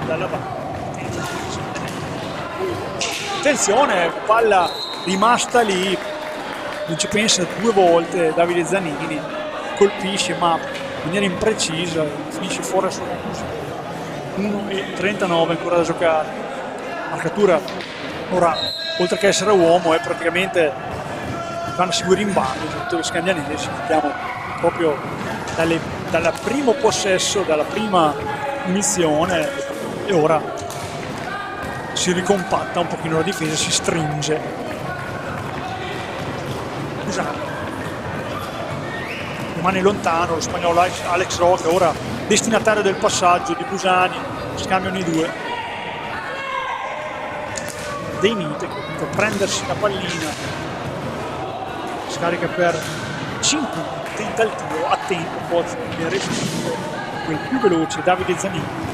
dalla attenzione, palla rimasta lì, non ci pensa 2 volte Davide Zanini, colpisce ma in maniera imprecisa, finisce fuori sul 1:39 ancora da giocare. Marcatura ora, oltre che essere uomo, è praticamente vanno a seguire in banda i giocatori scandianesi. Vediamo proprio dal primo possesso, dalla prima inizione, e ora si ricompatta un pochino la difesa, si stringe. Busani rimane lontano lo spagnolo Alex Roca, ora destinatario del passaggio di Busani, scambiano i due. De Nite per prendersi la pallina, scarica per 5, tenta il tiro a tempo, poi viene respinto quel più veloce Davide Zanini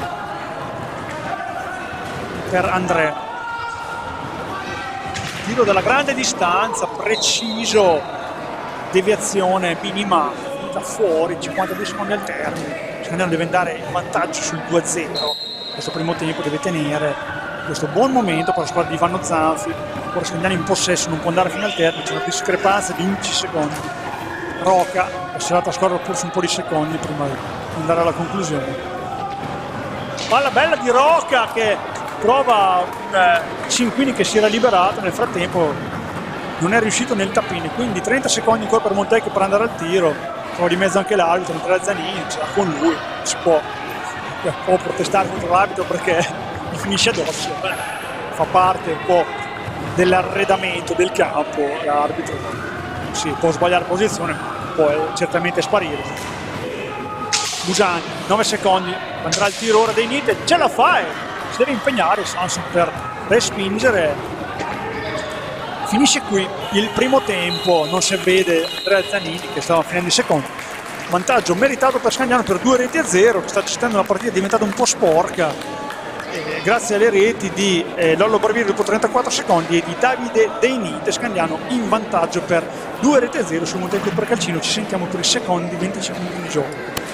per Andrea. Tiro dalla grande distanza, preciso, deviazione minima, da fuori, 52 secondi al termine. Scandiano deve andare in vantaggio sul 2-0, questo primo tempo deve tenere questo buon momento per la squadra di Ivano Zanfi. Ora Scandiano in possesso, non può andare fino al termine, c'è una discrepanza di 11 secondi. Roca è serata a scorrere forse un po' di secondi prima di andare alla conclusione. Palla bella di Roca che prova un Cinquini che si era liberato, nel frattempo non è riuscito nel tappino, quindi 30 secondi ancora per Montecchi per andare al tiro. Trova di mezzo anche l'arbitro, Andrea Zanini, ce l'ha con lui, si può protestare contro l'arbitro perché gli finisce addosso. Fa parte un po' dell'arredamento del campo, l'arbitro sì, può sbagliare posizione, può certamente sparire. Busani, 9 secondi, andrà al tiro ora dei Nite, ce la fa, si deve impegnare Sanson per respingere. Finisce qui il primo tempo, non si vede Andrea Zanini che stava finendo i secondi. Vantaggio meritato per Scandiano per 2-0, che sta gestendo una partita diventata un po' sporca, grazie alle reti di Lollo Barbieri dopo 34 secondi e di Davide De Nite. Scandiano in vantaggio per 2-0 sul Montecchi per Calcino. Ci sentiamo per i secondi 25 minuti di gioco.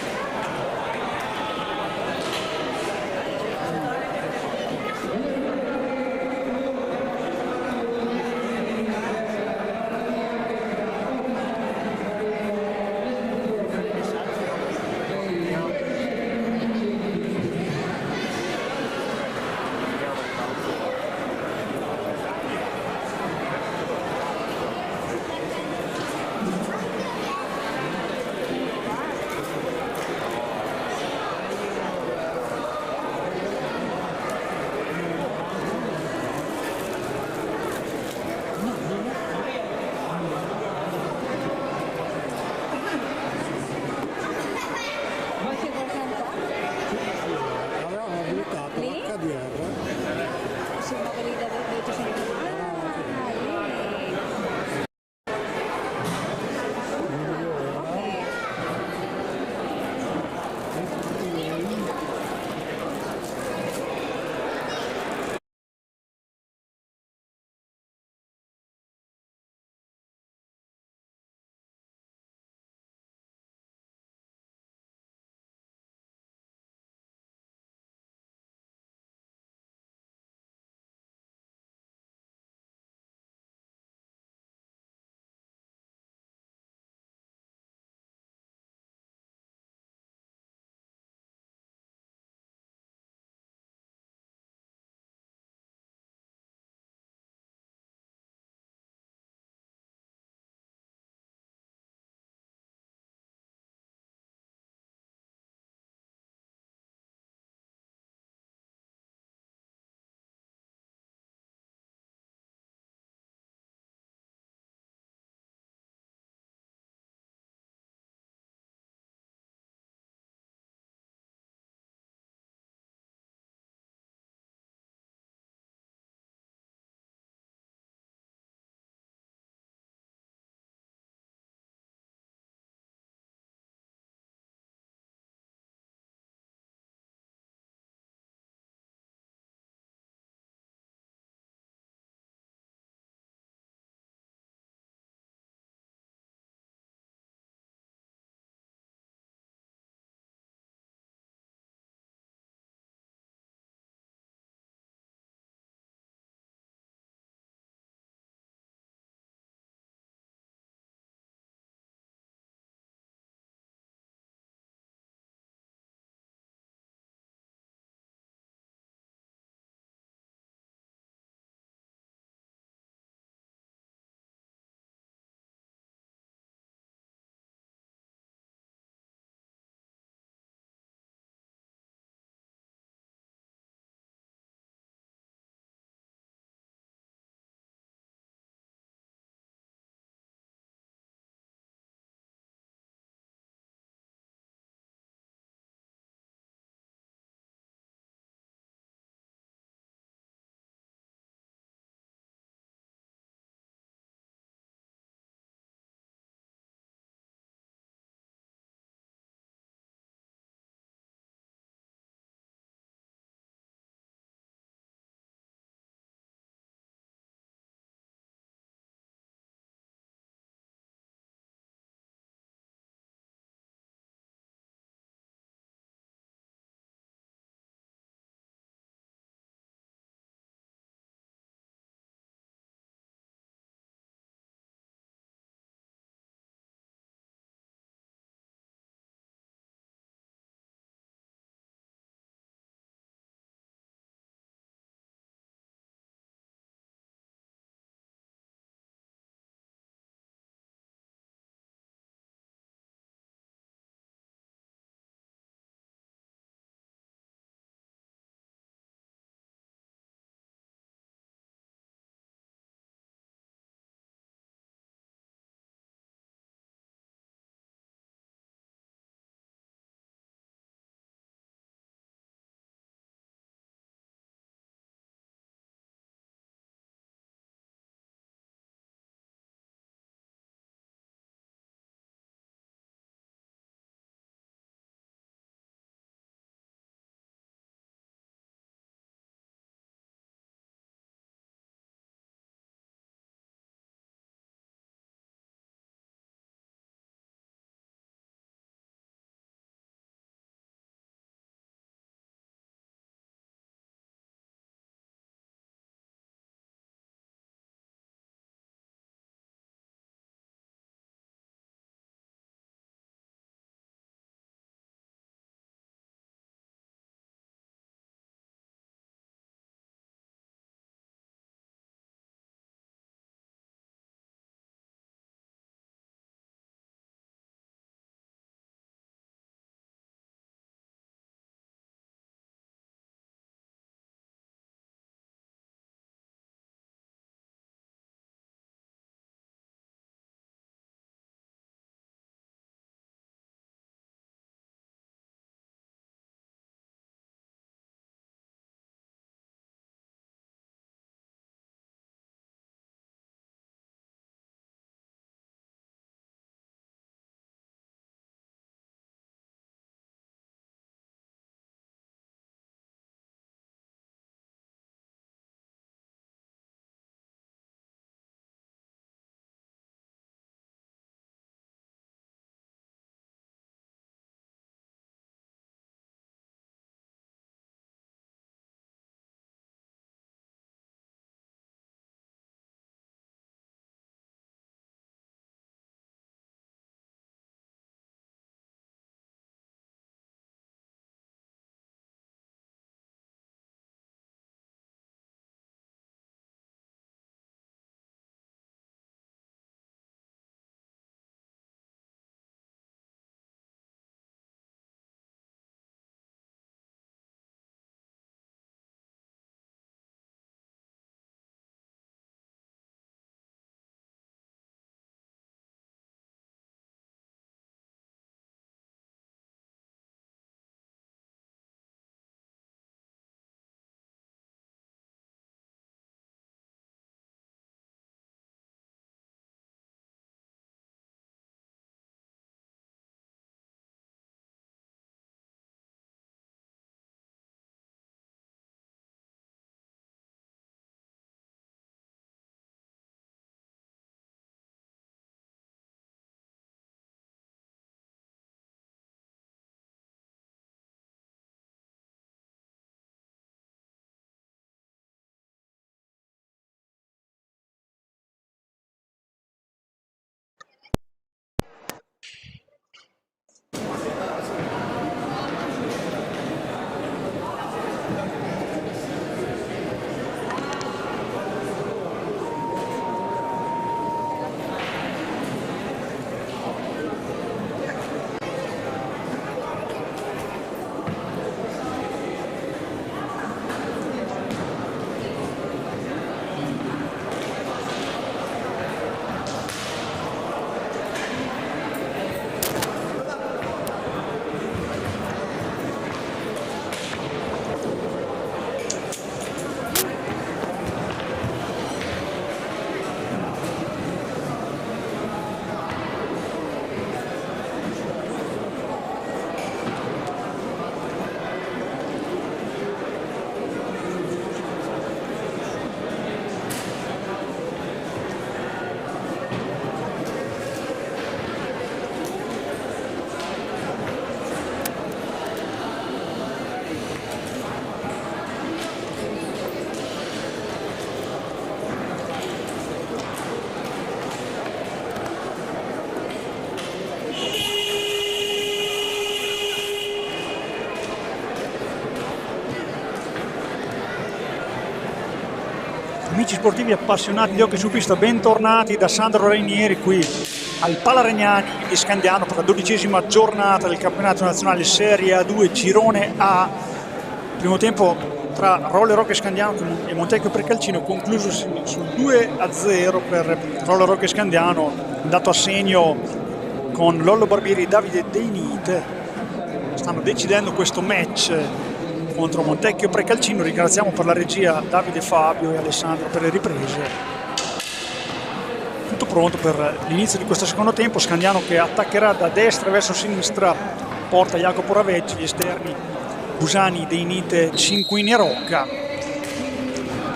Amici sportivi appassionati di hockey su pista, bentornati da Sandro Rainieri qui al Palaregnani di Scandiano per la 12ª giornata del campionato nazionale Serie A2 Girone A. Primo tempo tra Roller Hockey Scandiano e Montecchio Precalcino concluso sul 2-0 per Roller Hockey Scandiano, dato a segno con Lollo Barbieri e Davide Deinite. Stanno decidendo questo match contro Montecchio Precalcino. Ringraziamo per la regia Davide, Fabio e Alessandro per le riprese. Tutto pronto per l'inizio di questo secondo tempo. Scandiano che attaccherà da destra verso sinistra, porta Jacopo Raveggi, gli esterni Busani, Deinite, Cinquini e Rocca.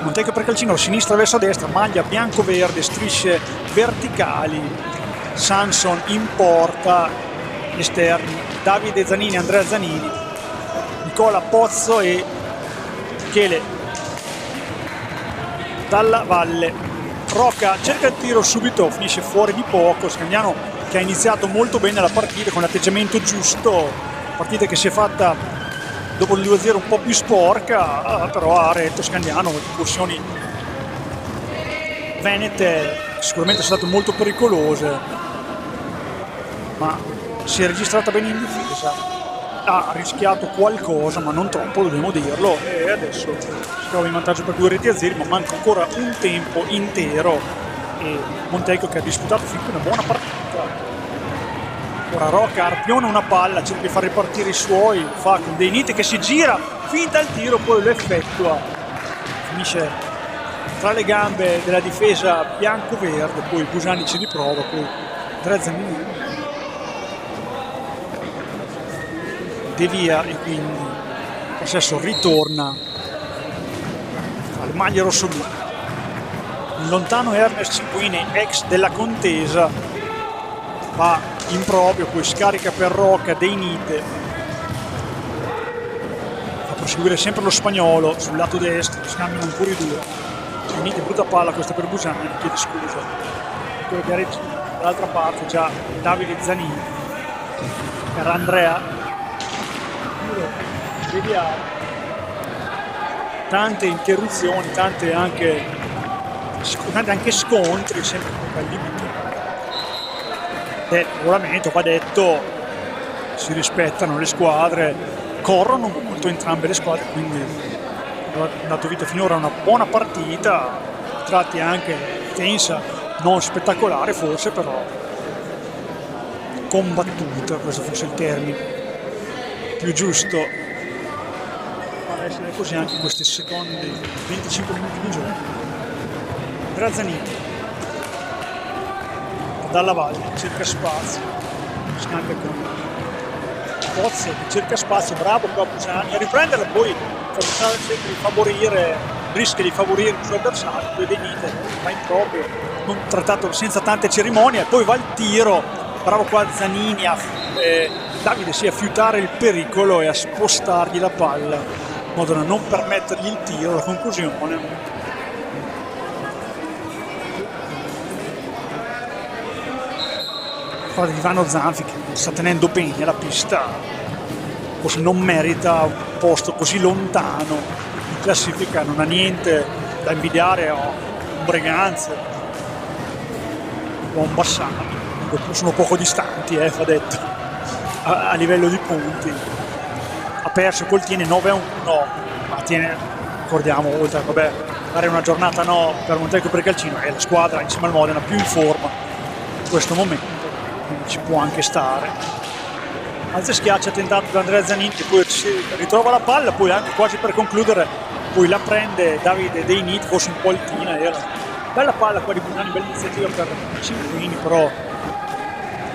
Montecchio Precalcino sinistra verso destra, maglia bianco-verde, strisce verticali. Sanson in porta, esterni Davide Zanini, Andrea Zanini, Nicola Pozzo e Michele Dalla Valle. Rocca cerca il tiro subito, finisce fuori di poco. Scandiano che ha iniziato molto bene la partita con l'atteggiamento giusto, partita che si è fatta dopo il 2-0 un po' più sporca, però ha retto Scandiano. Incursioni venete sicuramente sono state molto pericolose, ma si è registrata bene in difesa. Ha rischiato qualcosa, ma non troppo, dobbiamo dirlo, e adesso si trova in vantaggio per 2-0, ma manca ancora un tempo intero e Montecchio che ha disputato fin qui una buona partita. Ora Rocca arpiona una palla, cerca di far ripartire i suoi, fa con Deinite che si gira, finta il tiro, poi lo effettua, finisce tra le gambe della difesa bianco-verde, poi Busani ci riprova, poi Drezzanini devia e quindi il possesso ritorna alle maglie rossoblu. Il lontano Ernest Cinquini, ex della contesa, va in proprio, poi scarica per Rocca, Deinite, fa proseguire sempre lo spagnolo sul lato destro, scambiano ancora i due. Deinite, brutta palla questa per Busani, chiede scusa. Quello che ha reagito dall'altra parte già Davide Zanini per Andrea. Tante interruzioni, tante anche scontri, sempre al limite del regolamento. Va detto, si rispettano le squadre, corrono molto entrambe le squadre, quindi è dato vita finora a una buona partita, tratti anche tensa, non spettacolare forse, però combattuta, questo fosse il termine più giusto. Essere così anche in questi secondi 25 minuti di gioco. Grazzanini Dalla Valle cerca spazio, scambia con Pozzo, cerca spazio, bravo qua Busani a riprenderla, poi rischia di favorire il suo avversario, poi Deinite va in proprio, non trattato senza tante cerimonie, poi va il tiro, bravo qua Zanini Davide a fiutare il pericolo e a spostargli la palla in modo da non permettergli il tiro, la conclusione. Di Ivano Zanfi che sta tenendo bene la pista, forse non merita un posto così lontano in classifica, non ha niente da invidiare a Breganze o a un Bassano, sono poco distanti, va detto, a livello di punti. Ha perso col Tiene 9-1, ma Tiene, ricordiamo, oltre a dare una giornata per Montecchio Precalcino, è la squadra insieme al Modena più in forma in questo momento, quindi ci può anche stare. Alza schiaccia tentato da Andrea Zanini che poi ritrova la palla, poi anche quasi per concludere poi la prende Davide Deinite, forse un po' altina, era bella palla qua di Busani, bella iniziativa per Cinquini, però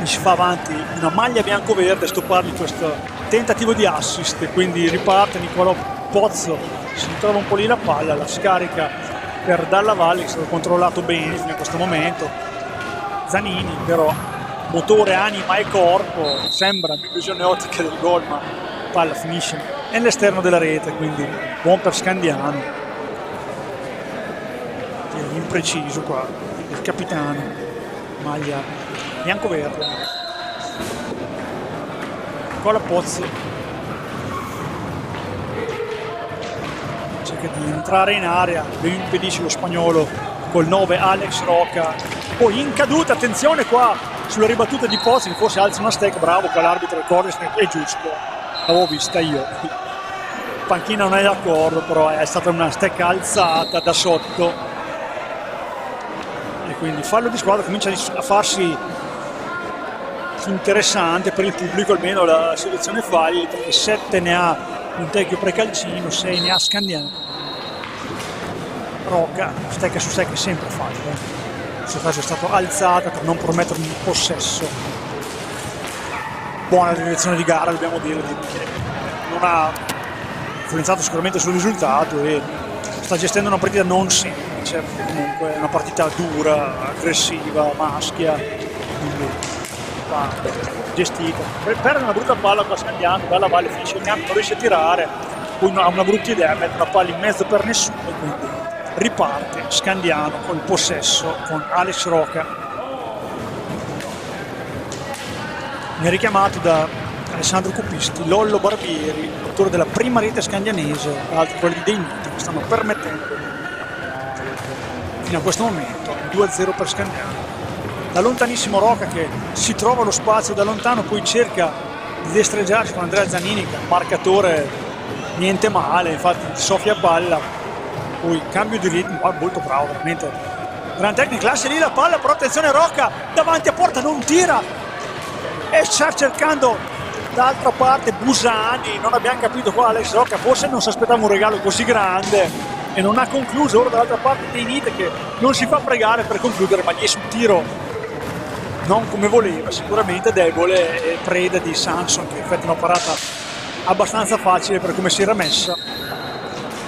si fa avanti una maglia bianco-verde. Sto parli questo tentativo di assist, quindi riparte Nicolò Pozzo, si ritrova un po' lì la palla, la scarica per Dalla Valle che è stato controllato bene fino a questo momento. Zanini però motore, anima e corpo, sembra l'illusione ottica del gol, ma la palla finisce nell'esterno della rete, quindi buon per Scandiano. Impreciso qua il capitano, maglia bianco-verde. Nicola Pozzo cerca di entrare in area, lo impedisce lo spagnolo col 9 Alex Roca, poi in caduta, attenzione qua sulla ribattuta di Pozzi che forse alza una stecca, bravo qua l'arbitro ricorda, è giusto, l'avevo vista io, panchina non è d'accordo, però è stata una stecca alzata da sotto e quindi fallo di squadra, comincia a farsi interessante per il pubblico, almeno la selezione falli, perché 7 ne ha Montecchio Precalcino, 6 ne ha Scandiano. Roca, stecca su stecca è sempre facile, in questo caso è stato alzata per non promettere un possesso. Buona direzione di gara, dobbiamo dire, che non ha influenzato sicuramente sul risultato e sta gestendo una partita non semplice, perché comunque è una partita dura, aggressiva, maschia, quindi va gestita. Perde una brutta palla qua Scandiano, dalla Valle finisce il campo, non riesce a tirare, poi ha una brutta idea, mette una palla in mezzo per nessuno, quindi riparte Scandiano col possesso con Alex Roca. Mi ha richiamato da Alessandro Cupisti, Lollo Barbieri, autore della prima rete scandianese, tra l'altro quelli dei Niti che stanno permettendo fino a questo momento 2-0 per Scandiano. Da lontanissimo Roca che si trova lo spazio da lontano, poi cerca di destreggiarsi con Andrea Zanini che è un marcatore niente male, infatti soffia palla, poi cambio di ritmo, molto bravo veramente, gran tecnica, lascia lì la palla, però attenzione Roca davanti a porta, non tira e sta cercando d'altra parte Busani, non abbiamo capito qua Alex Roca, forse non si aspettava un regalo così grande e non ha concluso. Ora dall'altra parte dei Nite che non si fa pregare per concludere, ma gli è sul tiro non come voleva, sicuramente debole e preda di Sanson che effettua una parata abbastanza facile per come si era messa.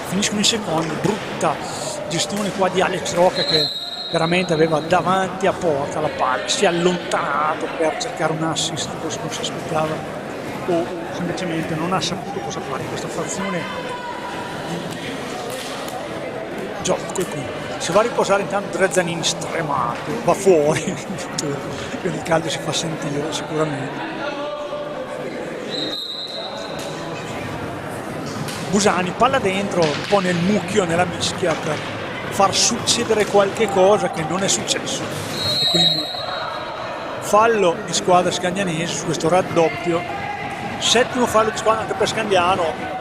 Finiscono i secondi, brutta gestione qua di Alex Roca che veramente aveva davanti a porta la palla, si è allontanato per cercare un assist, forse non si aspettava o semplicemente non ha saputo cosa fare in questa frazione di gioco. Qui si va a riposare intanto Drezzanini stremato, va fuori quindi il caldo si fa sentire sicuramente. Busani palla dentro, un po' nel mucchio, nella mischia per far succedere qualche cosa che non è successo e quindi fallo di squadra scandianese su questo raddoppio, settimo fallo di squadra anche per Scandiano.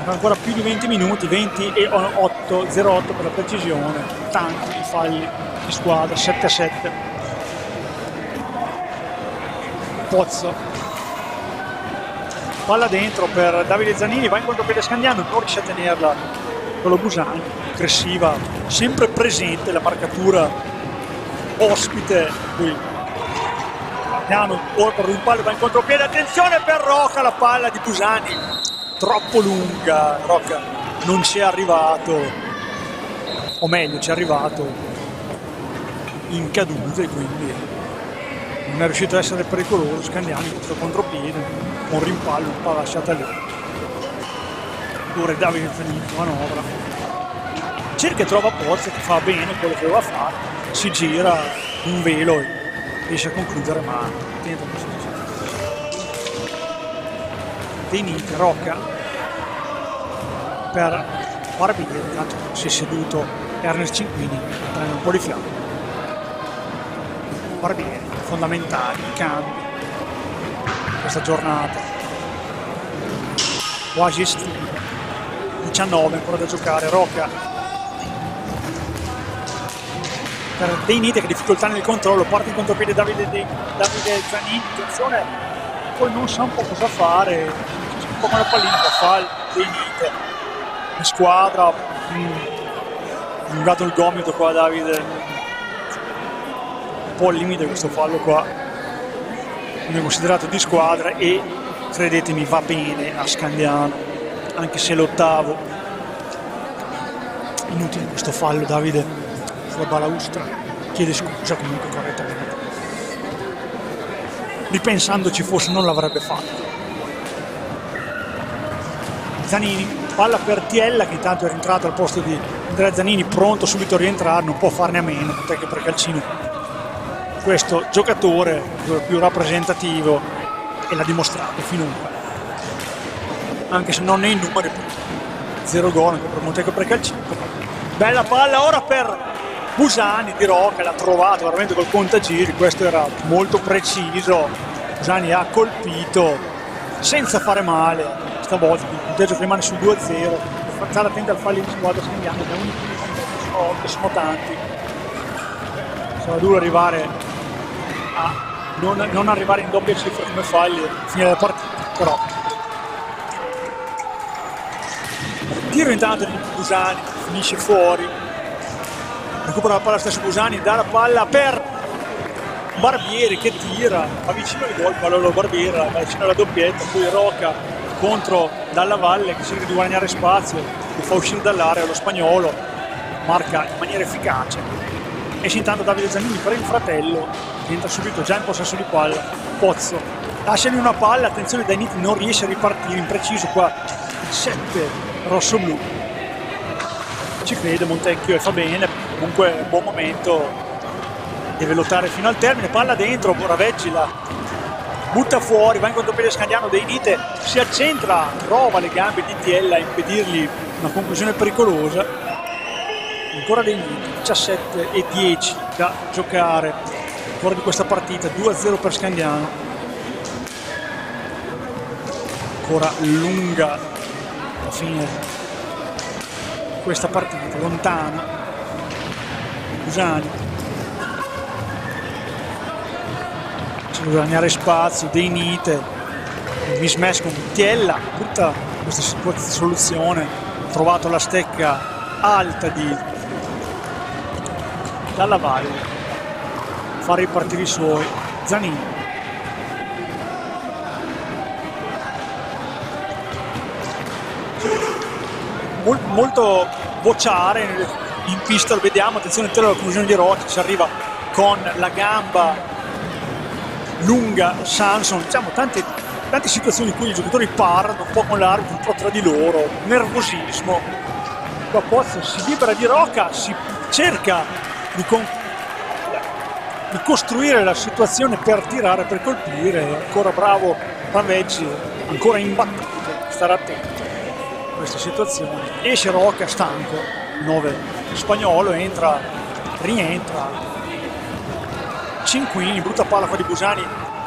Ancora più di 20 minuti, 20 e 8, 0-8 per la precisione, tanti i falli di squadra, 7-7. Pozzo, palla dentro per Davide Zanini, va in contropiede Scandiano, non riesce a tenerla con lo Busani, aggressiva, sempre presente la marcatura ospite, qui Scandiano per un palo, va in contropiede, attenzione per Roca, la palla di Busani troppo lunga, Roca non ci è arrivato, o meglio ci è arrivato in caduta e quindi non è riuscito a essere pericoloso. Scandiani questo contropiede, un rimpallo, un palla lasciata lì. Ora Davide Zanini manovra, cerca e trova Pozzo che fa bene quello che doveva fare, si gira un velo e riesce a concludere, ma tenta questo dei Nite. Roca per Barbieri, intanto si è seduto Ernest Cinquini, prende un po' di fiato. Barbieri, fondamentali, cambi questa giornata quasi estiva, 19 ancora da giocare. Roca per dei Nite che difficoltà nel controllo, parte in contropiede Davide Zanini, attenzione, poi non sa un po' cosa fare, un po' con la pallina che fa dei Nite in squadra, allungato il gomito qua Davide, un po' al limite questo fallo qua, non è considerato di squadra e credetemi va bene a Scandiano, anche se l'ottavo. Inutile questo fallo, Davide sulla balaustra chiede scusa comunque correttamente, ripensandoci forse non l'avrebbe fatto. Zanini, palla per Tiella che intanto è rientrato al posto di Andrea Zanini, pronto subito a rientrare, non può farne a meno perché Precalcino questo giocatore più rappresentativo e l'ha dimostrato finora, anche se non nei numeri. 0 gol anche per Montecchio Precalcino. Bella palla ora per Busani di Rocca, l'ha trovato veramente col contagiri, questo era molto preciso. Busani ha colpito senza fare male, stavolta il punteggio che rimane sul 2-0. Stare attenti al fallo di squadra scagliando, che sono tanti. Sarà duro arrivare a non arrivare in doppia cifra come falli a fine della partita, però tiro intanto di Busani, finisce fuori, recupera la palla stesso Busani, dà la palla per Barbieri che tira, avvicina il gol, palla Barbieri, va vicino alla doppietta, poi Rocca contro Dalla Valle che cerca di guadagnare spazio, lo fa uscire dall'area, lo spagnolo marca in maniera efficace. Esce intanto Davide Zanini per il fratello, che entra subito già in possesso di palla. Pozzo lasciami una palla, attenzione, Dainiti non riesce a ripartire, impreciso qua il 7 rosso-blu, ci crede Montecchio e fa bene, comunque buon momento, deve lottare fino al termine, palla dentro, Boraveggi la butta fuori, va in contropiede Scandiano, Dainite si accentra, prova le gambe di Tiella a impedirgli una conclusione pericolosa. Ancora Dainite, 17-10 da giocare ancora di questa partita, 2-0 per Scandiano. Ancora lunga alla fine questa partita, lontana. Busani c'è da guadagnare spazio, Dainite, mismatch con Tiella, tutta questa soluzione, ha trovato la stecca alta di Dalla Valle, fa ripartire i suoi. Zanini molto vociare in pista, lo vediamo, attenzione alla conclusione di Rocchi, ci arriva con la gamba lunga Sanson, diciamo tante situazioni in cui i giocatori parlano un po' con l'arbitro, un po' tra di loro, nervosismo. Qua Pozzo si libera di Rocca, si cerca di costruire la situazione per tirare, per colpire. Ancora bravo Raveggi, ancora imbattuto, stare attento a questa situazione. Esce Rocca stanco, 9 spagnolo, rientra Cinquini, brutta palla qua di Busani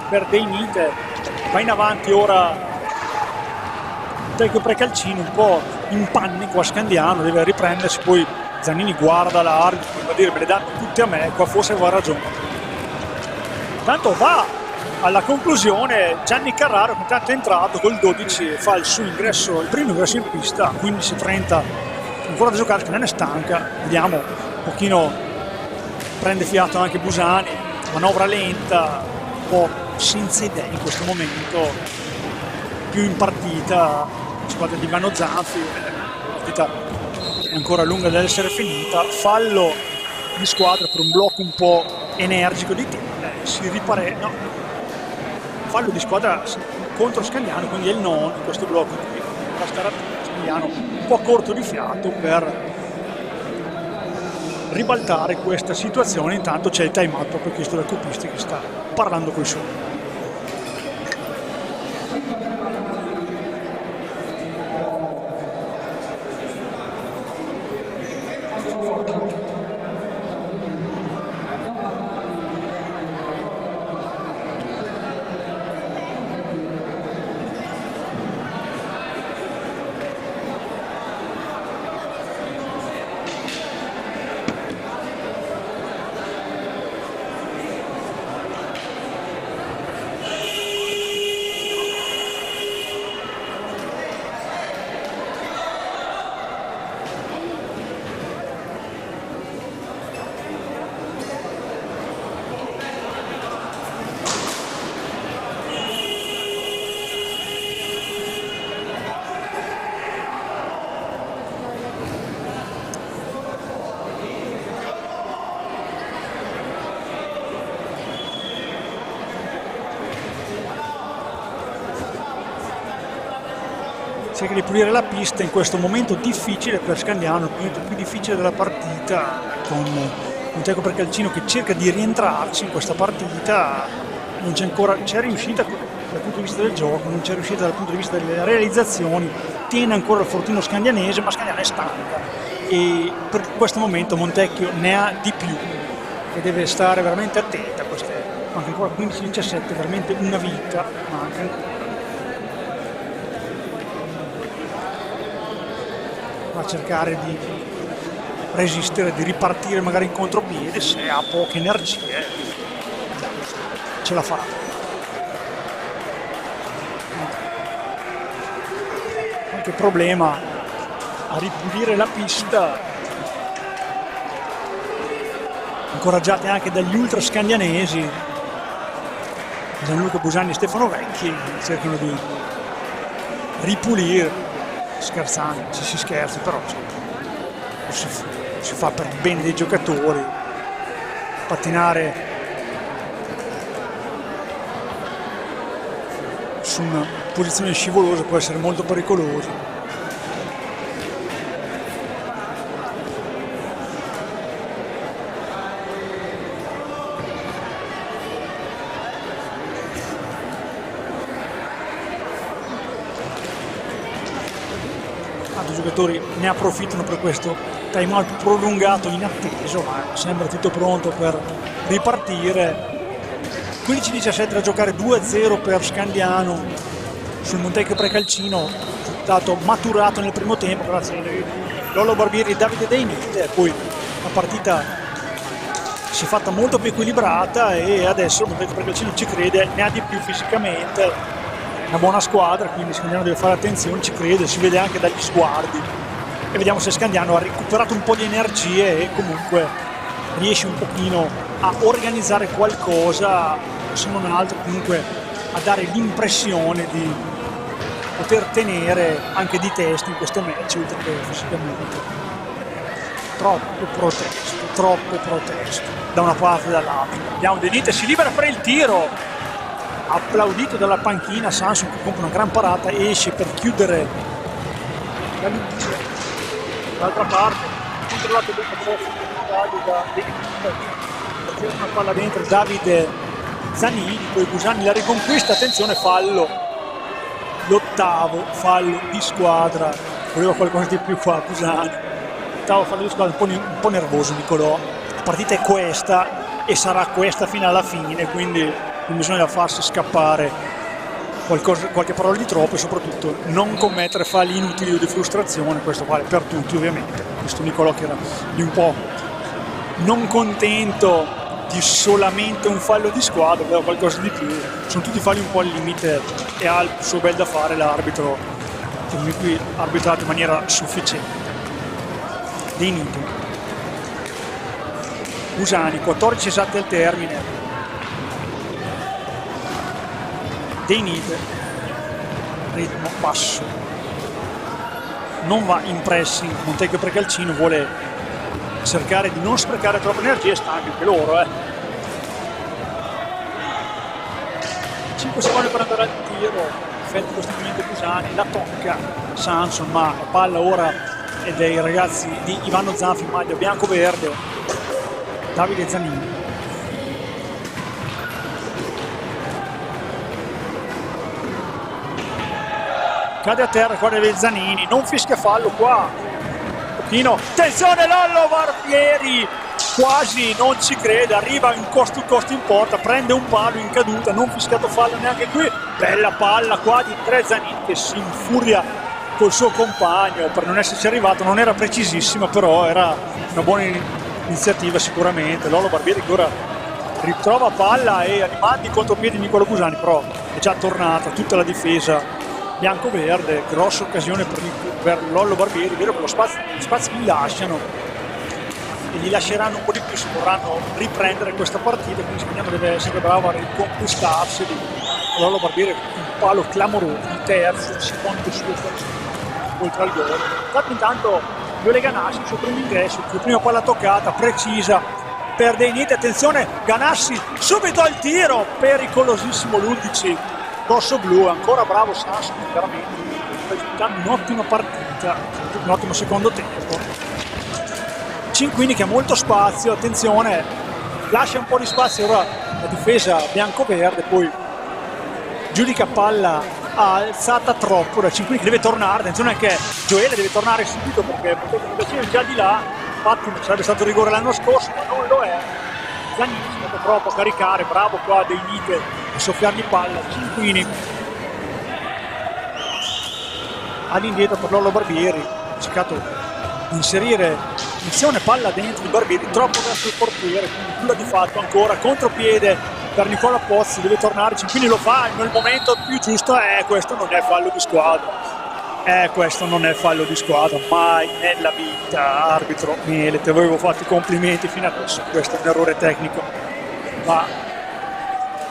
per Dainite, va in avanti ora Montecchio Precalcino, un po' in panico a Scandiano, deve riprendersi, poi Zanini guarda l'arbitro, va a dire me le danno tutte a me, qua forse aveva ragione. Tanto va alla conclusione Gianni Carraro, che intanto è entrato col 12 e fa il suo ingresso, il primo ingresso in pista, 15:30, ancora da giocare, che non è stanca, vediamo un pochino, prende fiato anche Busani, manovra lenta, un po' senza idee in questo momento, più in partita, squadra di Ivano Zanfi, la partita è ancora lunga dell'essere finita, fallo di squadra per un blocco un po' energico di Tiella, fallo di squadra contro Scandiano, quindi è il nono in questo blocco, da stare attento, Scandiano un po' corto di fiato per ribaltare questa situazione. Intanto c'è il time out proprio chiesto dal Copisti che sta parlando coi suoi. Cerca di pulire la pista in questo momento difficile per Scandiano, il momento più difficile della partita, con Montecchio Precalcino che cerca di rientrarci in questa partita, non c'è ancora, c'è riuscita dal punto di vista del gioco, non c'è riuscita dal punto di vista delle realizzazioni, trattiene ancora il fortino scandianese, ma Scandiano è stanca e per questo momento Montecchio ne ha di più e deve stare veramente attenta a queste, anche ancora 15-17, veramente una vita manca ancora. Va a cercare di resistere, di ripartire magari in contropiede, se ha poche energie ce la farà. Qualche problema a ripulire la pista, incoraggiati anche dagli ultra scandianesi Gianluca Busani e Stefano Vecchi, cercano di ripulire, scherzando, ci si scherza, però si fa per il bene dei giocatori. Pattinare su una posizione scivolosa può essere molto pericoloso. I giocatori ne approfittano per questo time out prolungato inatteso, ma sembra tutto pronto per ripartire. 15-17 da giocare, 2-0 per Scandiano sul Montecchio Precalcino, risultato maturato nel primo tempo grazie a Lollo Barbieri e Davide Deinite. Poi la partita si è fatta molto più equilibrata e adesso il Montecchio Precalcino ci crede, ne ha di più fisicamente, una buona squadra, quindi Scandiano deve fare attenzione, ci crede, si vede anche dagli sguardi, e vediamo se Scandiano ha recuperato un po' di energie e comunque riesce un pochino a organizzare qualcosa, se non altro comunque a dare l'impressione di poter tenere anche di testa in questo match, oltre che fisicamente. Troppe proteste da una parte e dall'altra. Vediamo Deinite, si libera per il tiro, applaudito dalla panchina. Sanson che compie una gran parata, esce per chiudere la luce. Dall'altra parte controllato bene una palla dentro Davide Zanini, poi Busani la riconquista, attenzione, fallo, l'ottavo fallo di squadra, voleva qualcosa di più qua Busani, l'ottavo fallo di squadra, un po' nervoso Nicolò, la partita è questa e sarà questa fino alla fine, quindi non bisogna farsi scappare qualche parola di troppo e soprattutto non commettere falli inutili o di frustrazione. Questo vale per tutti ovviamente. Questo Nicolò che era di un po' non contento di solamente un fallo di squadra, aveva qualcosa di più, sono tutti falli un po' al limite e ha il suo bel da fare l'arbitro, che qui ha arbitrato in maniera sufficiente. Deinite, Busani, 14 esatti al termine. Deinite, ritmo basso, non va in pressing. Montecchio Precalcino vuole cercare di non sprecare troppa energia, stanchi anche loro. 5 secondi per andare al tiro, effetto costantemente Busani, la tocca Sanson, ma la palla ora è dei ragazzi di Ivano Zanfi, maglia bianco-verde. Davide Zanini, cade a terra qua dei Zanini, non fischia fallo qua, un pochino, attenzione Lollo Barbieri, quasi non ci crede, arriva in costo in porta, prende un palo in caduta, non fischiato fallo neanche qui, bella palla qua di Tre Zanini che si infuria col suo compagno per non esserci arrivato, non era precisissima però era una buona iniziativa sicuramente. Lollo Barbieri che ora ritrova palla e rimandi contropiedi Nicolò Busani, però è già tornata tutta la difesa bianco-verde, grossa occasione per Lollo Barbieri, vero che gli spazi li lasciano e li lasceranno un po' di più se vorranno riprendere questa partita, quindi Scandiano deve essere bravo a riconquistarsi. Lollo Barbieri un palo clamoroso, il terzo, il secondo suo oltre al gol. Intanto Viole Ganassi, il suo primo ingresso, la prima palla toccata, precisa per Deinite, attenzione Ganassi, subito al tiro, pericolosissimo l'11 rosso-blu, ancora bravo Sanson, veramente sta giocando un'ottima partita, un ottimo secondo tempo. Cinquini che ha molto spazio, attenzione, lascia un po' di spazio ora la difesa bianco-verde, poi giudica palla alzata troppo da 5, che deve tornare. Attenzione che Gioele deve tornare subito perché è già di là, infatti sarebbe stato rigore l'anno scorso ma non lo è. Zanini si è andato troppo a caricare, bravo qua De Vite a soffiargli palla. Cinquini all'indietro per Lollo Barbieri, ha cercato di inserire missione palla dentro di Barbieri, troppo verso il portiere, quindi nulla di fatto ancora, contropiede per Nicola Pozzi, deve tornare, Cinquini lo fa nel momento più giusto. Questo non è fallo di squadra, questo non è fallo di squadra, mai nella vita. Arbitro Mele, ti avevo fatto i complimenti fino adesso, questo è un errore tecnico, ma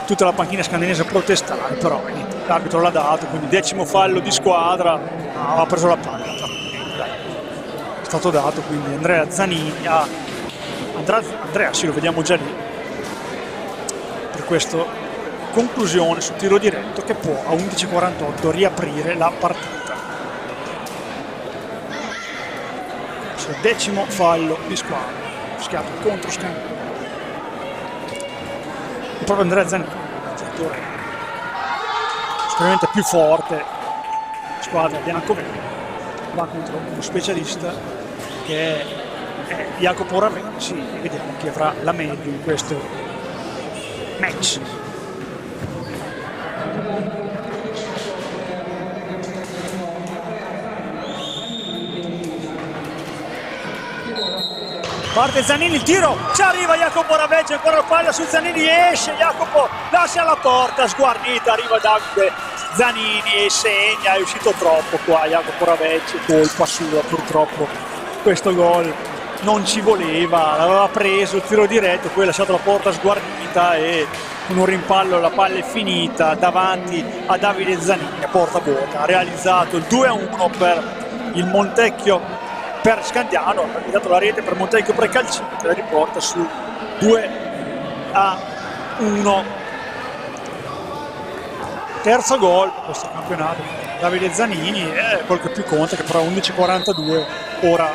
tutta la panchina scandinese a protestare, però niente, l'arbitro l'ha dato, quindi 10° fallo di squadra, ha preso la palla, è stato dato, quindi Andrea Zanini Andrea sì, lo vediamo già lì per questa conclusione sul tiro diretto che può a 11:48 riaprire la partita. 10° fallo di squadra, schiaffo contro Scandinavia. E proprio Andrea Zanini, giocatore sicuramente più forte, squadra bianco-verde, va contro uno specialista che è Jacopo Ravensi, e vediamo chi avrà la meglio in questo match. Parte Zanini, il tiro, ci arriva Jacopo Raveggi, ancora la palla su Zanini, esce Jacopo, lascia la porta, sguarnita, arriva Davide Zanini e segna, è uscito troppo qua Jacopo Raveggi, colpa sua purtroppo, questo gol non ci voleva, l'aveva preso il tiro diretto, poi ha lasciato la porta sguarnita e con un rimpallo la palla è finita davanti a Davide Zanini, a porta vuota, ha realizzato il 2-1 per il Montecchio, per Scandiano, ha dato la rete per Montecchio Precalcini che la riporta su 2-1. Terzo gol per questo campionato, Davide Zanini, quel che più conta che però a 11:42 ora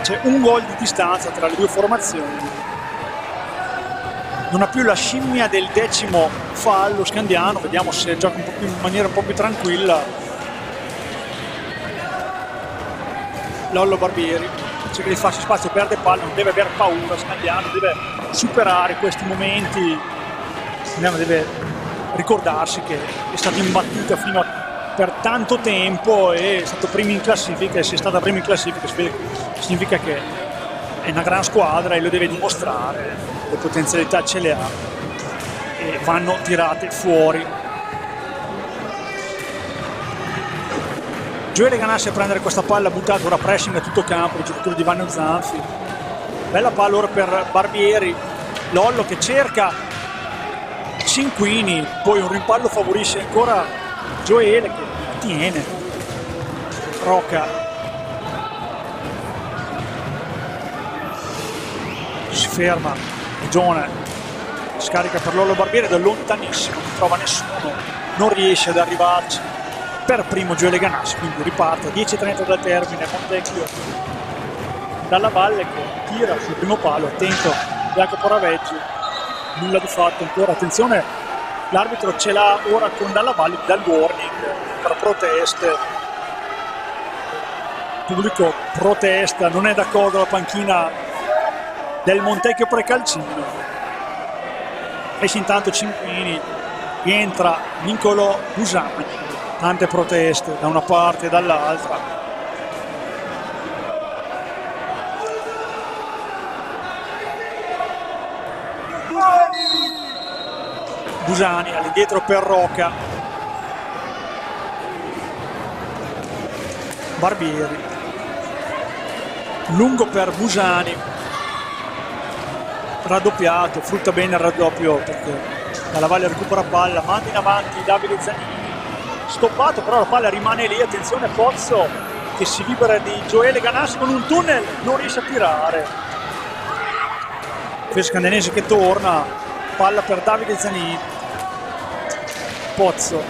c'è un gol di distanza tra le due formazioni. Non ha più la scimmia del 10° fallo Scandiano, vediamo se gioca un po' più, in maniera un po' più tranquilla. Lollo Barbieri, cerca di farsi spazio, perde palla, non deve aver paura Scandiano, deve superare questi momenti. Scandiano deve ricordarsi che è stato imbattuto fino per tanto tempo e è stato primo in classifica, e se è stata prima in classifica significa che è una gran squadra e lo deve dimostrare, le potenzialità ce le ha e vanno tirate fuori. Gioele Ganassi a prendere questa palla buttata, ora pressing a tutto campo, il giocatore di Vanno Zanfi, bella palla ora per Barbieri, Lollo che cerca Cinquini, poi un rimpallo favorisce ancora Gioele che tiene, Roca si ferma, Gione scarica per Lollo Barbieri da lontanissimo, non trova nessuno, non riesce ad arrivarci per primo Gioele Ganassi, quindi riparte a 10:30 dal termine. Montecchio dalla valle che tira sul primo palo, attento Jacopo Raveggi, nulla di fatto ancora, attenzione l'arbitro ce l'ha ora con Dalla Valle dal warning per proteste, il pubblico protesta, non è d'accordo la panchina del Montecchio Precalcino. Esce intanto Cinquini, rientra Nicolò Busani, tante proteste da una parte e dall'altra. Busani all'indietro per Roca, Barbieri lungo per Busani, raddoppiato, frutta bene il raddoppio perché Dalla Valle recupera palla, manda in avanti Davide Zanini, stoppato però la palla rimane lì, attenzione Pozzo che si libera di Gioele Ganassi con un tunnel, non riesce a tirare, Scandinese che torna, palla per Davide Zanini, Pozzo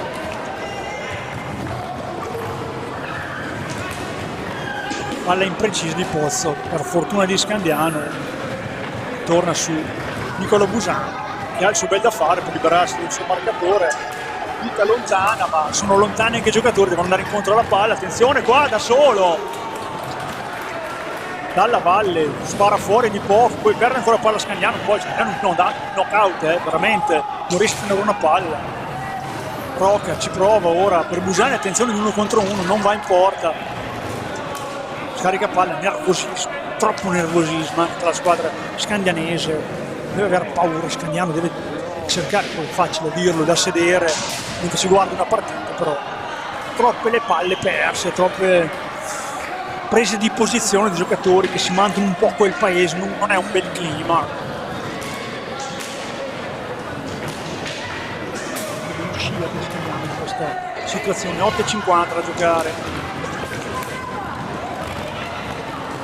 palla imprecisa di Pozzo, per fortuna di Scandiano torna su Nicolò Busani che ha il suo bel da fare per liberarsi del suo marcatore. Il partita lontana, ma sono lontani anche i giocatori, devono andare incontro alla palla. Attenzione qua, da solo dalla valle, spara fuori di poco, poi perde ancora palla Scandiano, poi Scandiano non dà knockout, veramente non riesce a tenere una palla. Roca ci prova ora per Busani, attenzione di 1 contro 1, non va in porta, scarica palla, nervosismo, troppo nervosismo anche tra la squadra scandianese, deve aver paura Scandiano, deve cercare, poi è facile dirlo da sedere mentre si guarda una partita, però troppe le palle perse, troppe prese di posizione di giocatori che si mandano un po' quel paese, non è un bel clima. Uscire in questa situazione, 8:50 da giocare.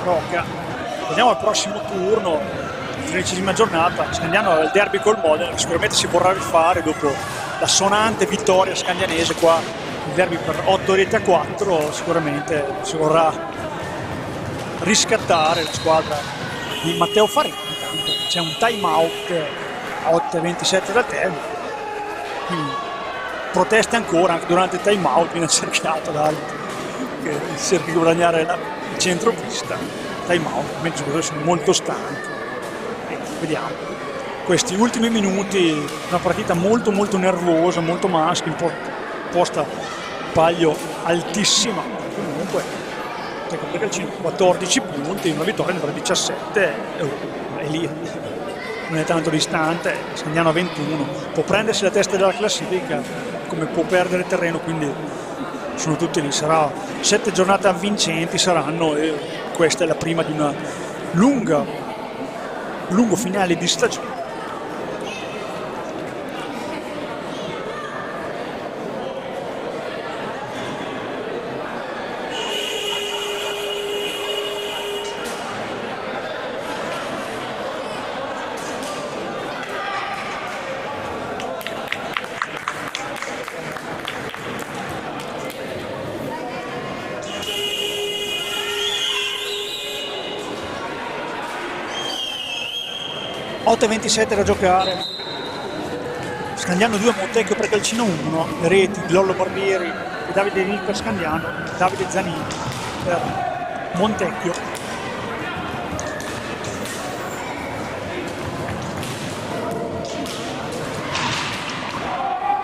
Rocca, vediamo al prossimo turno, 13ª giornata. Scandiano ha il derby col Modena, che sicuramente si vorrà rifare dopo la sonante vittoria scandianese qua, il derby per 8 reti a 4, sicuramente si vorrà riscattare la squadra di Matteo Farini. C'è un time out a 8:27 dal termine, quindi proteste ancora anche durante il time out, viene cercato da altri che cerca di guadagnare il centropista. Time out, mentre i giocatori sono molto stanchi. Vediamo questi ultimi minuti, una partita molto nervosa, molto maschia, posta paglio altissima, comunque 14 punti, una vittoria per 17, è lì, non è tanto distante. Scandiano a 21, può prendersi la testa della classifica come può perdere terreno, quindi sono tutti lì. Sarà 7 giornate avvincenti saranno, e questa è la prima di una lungo finale di stagione. e 27 da giocare. Scandiano 2, Montecchio per Calcino 1, reti di Lollo Barbieri e Davide Nil per Scandiano, Davide Zanini per Montecchio.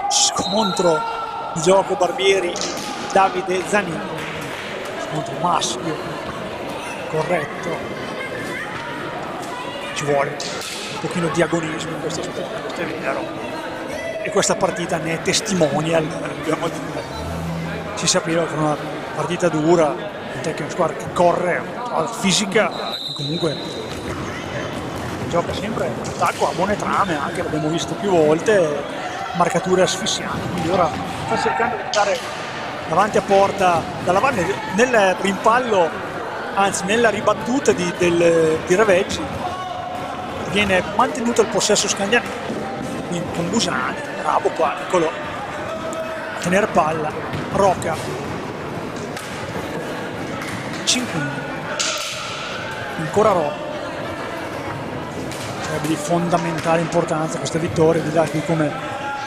Scontro di gioco Barbieri, Davide Zanini, scontro maschio, corretto, ci vuole un pochino di agonismo in questo sport, questo è vero, e questa partita ne è testimonial. Si sapeva che è una partita dura, che è una squadra che corre, fisica, che comunque gioca sempre in attacco a buone trame, anche l'abbiamo visto più volte, marcature asfissianti, quindi ora sta cercando di andare davanti a porta dalla Valle nel rimpallo, anzi nella ribattuta di Raveggi. Viene mantenuto il possesso scandiano, quindi con Busani, bravo qua, eccolo, a tenere palla, Rocca, 5, ancora Rocca. Sarebbe di fondamentale importanza questa vittoria, di là di come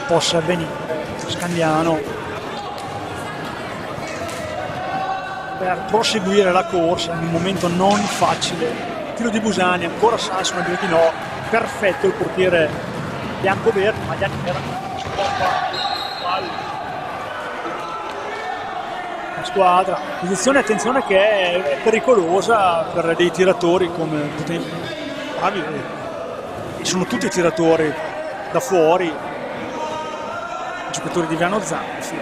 possa avvenire. Scandiano per proseguire la corsa in un momento non facile. Tiro di Busani, ancora Sanson, dire di no, perfetto il portiere bianco-verde, maglia nera, la squadra, posizione, attenzione, che è pericolosa per dei tiratori come bravi, e sono tutti tiratori da fuori, giocatori di Viano Zanfi,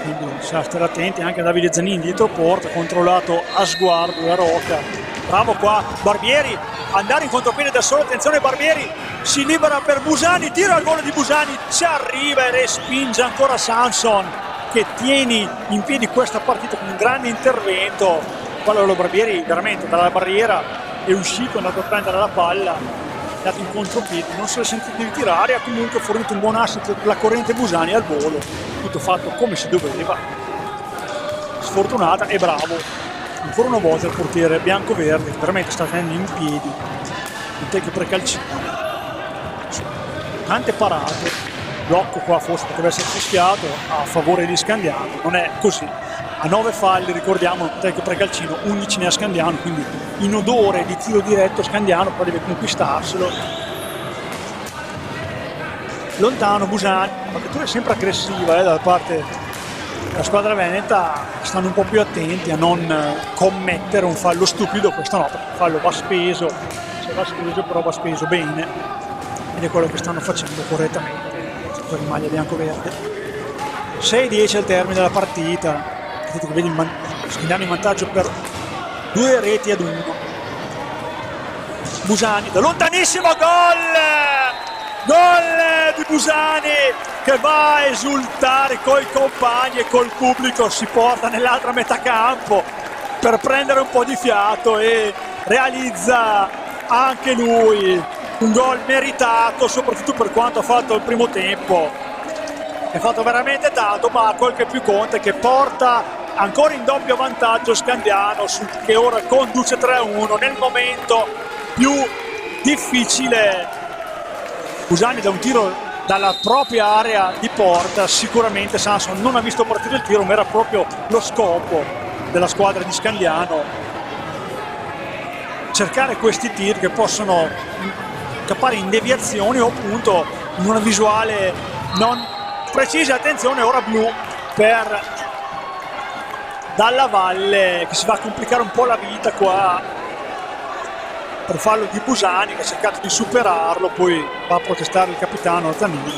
quindi bisogna stare attenti anche a Davide Zanini dietro porta, controllato a sguardo da Rocca. Bravo qua Barbieri, andare in contropiede da solo, attenzione Barbieri, si libera per Busani, tira il gol di Busani, ci arriva e respinge ancora Sanson, che tieni in piedi questa partita con un grande intervento. Quello Barbieri veramente dalla barriera è uscito, è andato a prendere la palla, è dato in contropiede, non se l'è sentito di tirare, ha comunque fornito un buon asset per la corrente Busani al volo, tutto fatto come si doveva. Sfortunata e bravo ancora una volta il portiere bianco-verde, che veramente sta tenendo in piedi il Montecchio per Calcino, tante parate blocco qua forse potrebbe essere fischiato a favore di Scandiano, non è così. A 9 falli, ricordiamo, pre-calcino, 11 ne ha Scandiano, quindi in odore di tiro diretto Scandiano poi deve conquistarselo. Lontano Busani, la battuta è sempre aggressiva da parte della squadra veneta, stanno un po' più attenti a non commettere un fallo stupido. Questa no, perché il fallo va speso, se va speso però va speso bene, ed è quello che stanno facendo correttamente per il maglia bianco-verde. 6-10 al termine della partita. Vedete che vedi Scandiano in vantaggio per 2 reti ad 1. Busani da lontanissimo, gol di Busani che va a esultare coi compagni e col pubblico, si porta nell'altra metà campo per prendere un po' di fiato e realizza anche lui un gol meritato, soprattutto per quanto ha fatto il primo tempo. È fatto veramente tanto, ma quel che più conta è che porta ancora in doppio vantaggio Scandiano, che ora conduce 3-1 nel momento più difficile. Busani da un tiro dalla propria area di porta, sicuramente Sanson non ha visto partire il tiro, ma era proprio lo scopo della squadra di Scandiano cercare questi tiri che possono cappare in deviazioni o appunto in una visuale non precisa. Attenzione, ora blu per Dalla Valle, che si va a complicare un po' la vita qua per fallo di Busani, che ha cercato di superarlo, poi va a protestare il capitano Zanini,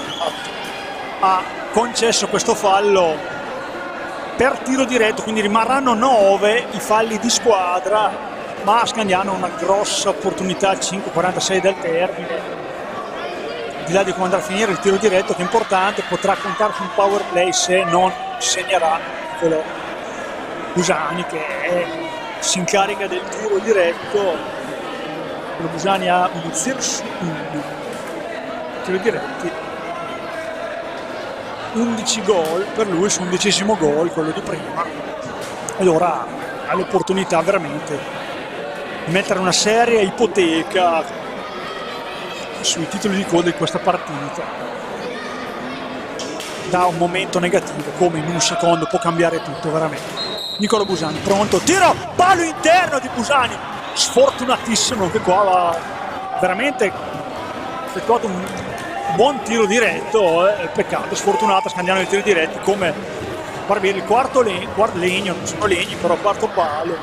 ha concesso questo fallo per tiro diretto, quindi rimarranno 9 i falli di squadra, ma Scandiano ha una grossa opportunità al 5:46 del termine, di là di come andrà a finire il tiro diretto, che è importante, potrà contare su un power play se non segnerà quello Busani, che si incarica del tiro diretto. Busani ha un 0 su 1 tiri diretti, 11 gol per lui su 11° gol, quello di prima, ed ora ha l'opportunità veramente di mettere una seria ipoteca sui titoli di coda di questa partita. Da un momento negativo, come in un secondo può cambiare tutto veramente. Nicola Busani pronto, tiro, palo interno di Busani, sfortunatissimo, che qua va veramente effettuato un buon tiro diretto, peccato, sfortunato Scandiano nei tiri diretti come Barbieri. Il quarto legno, non sono legni, però quarto palo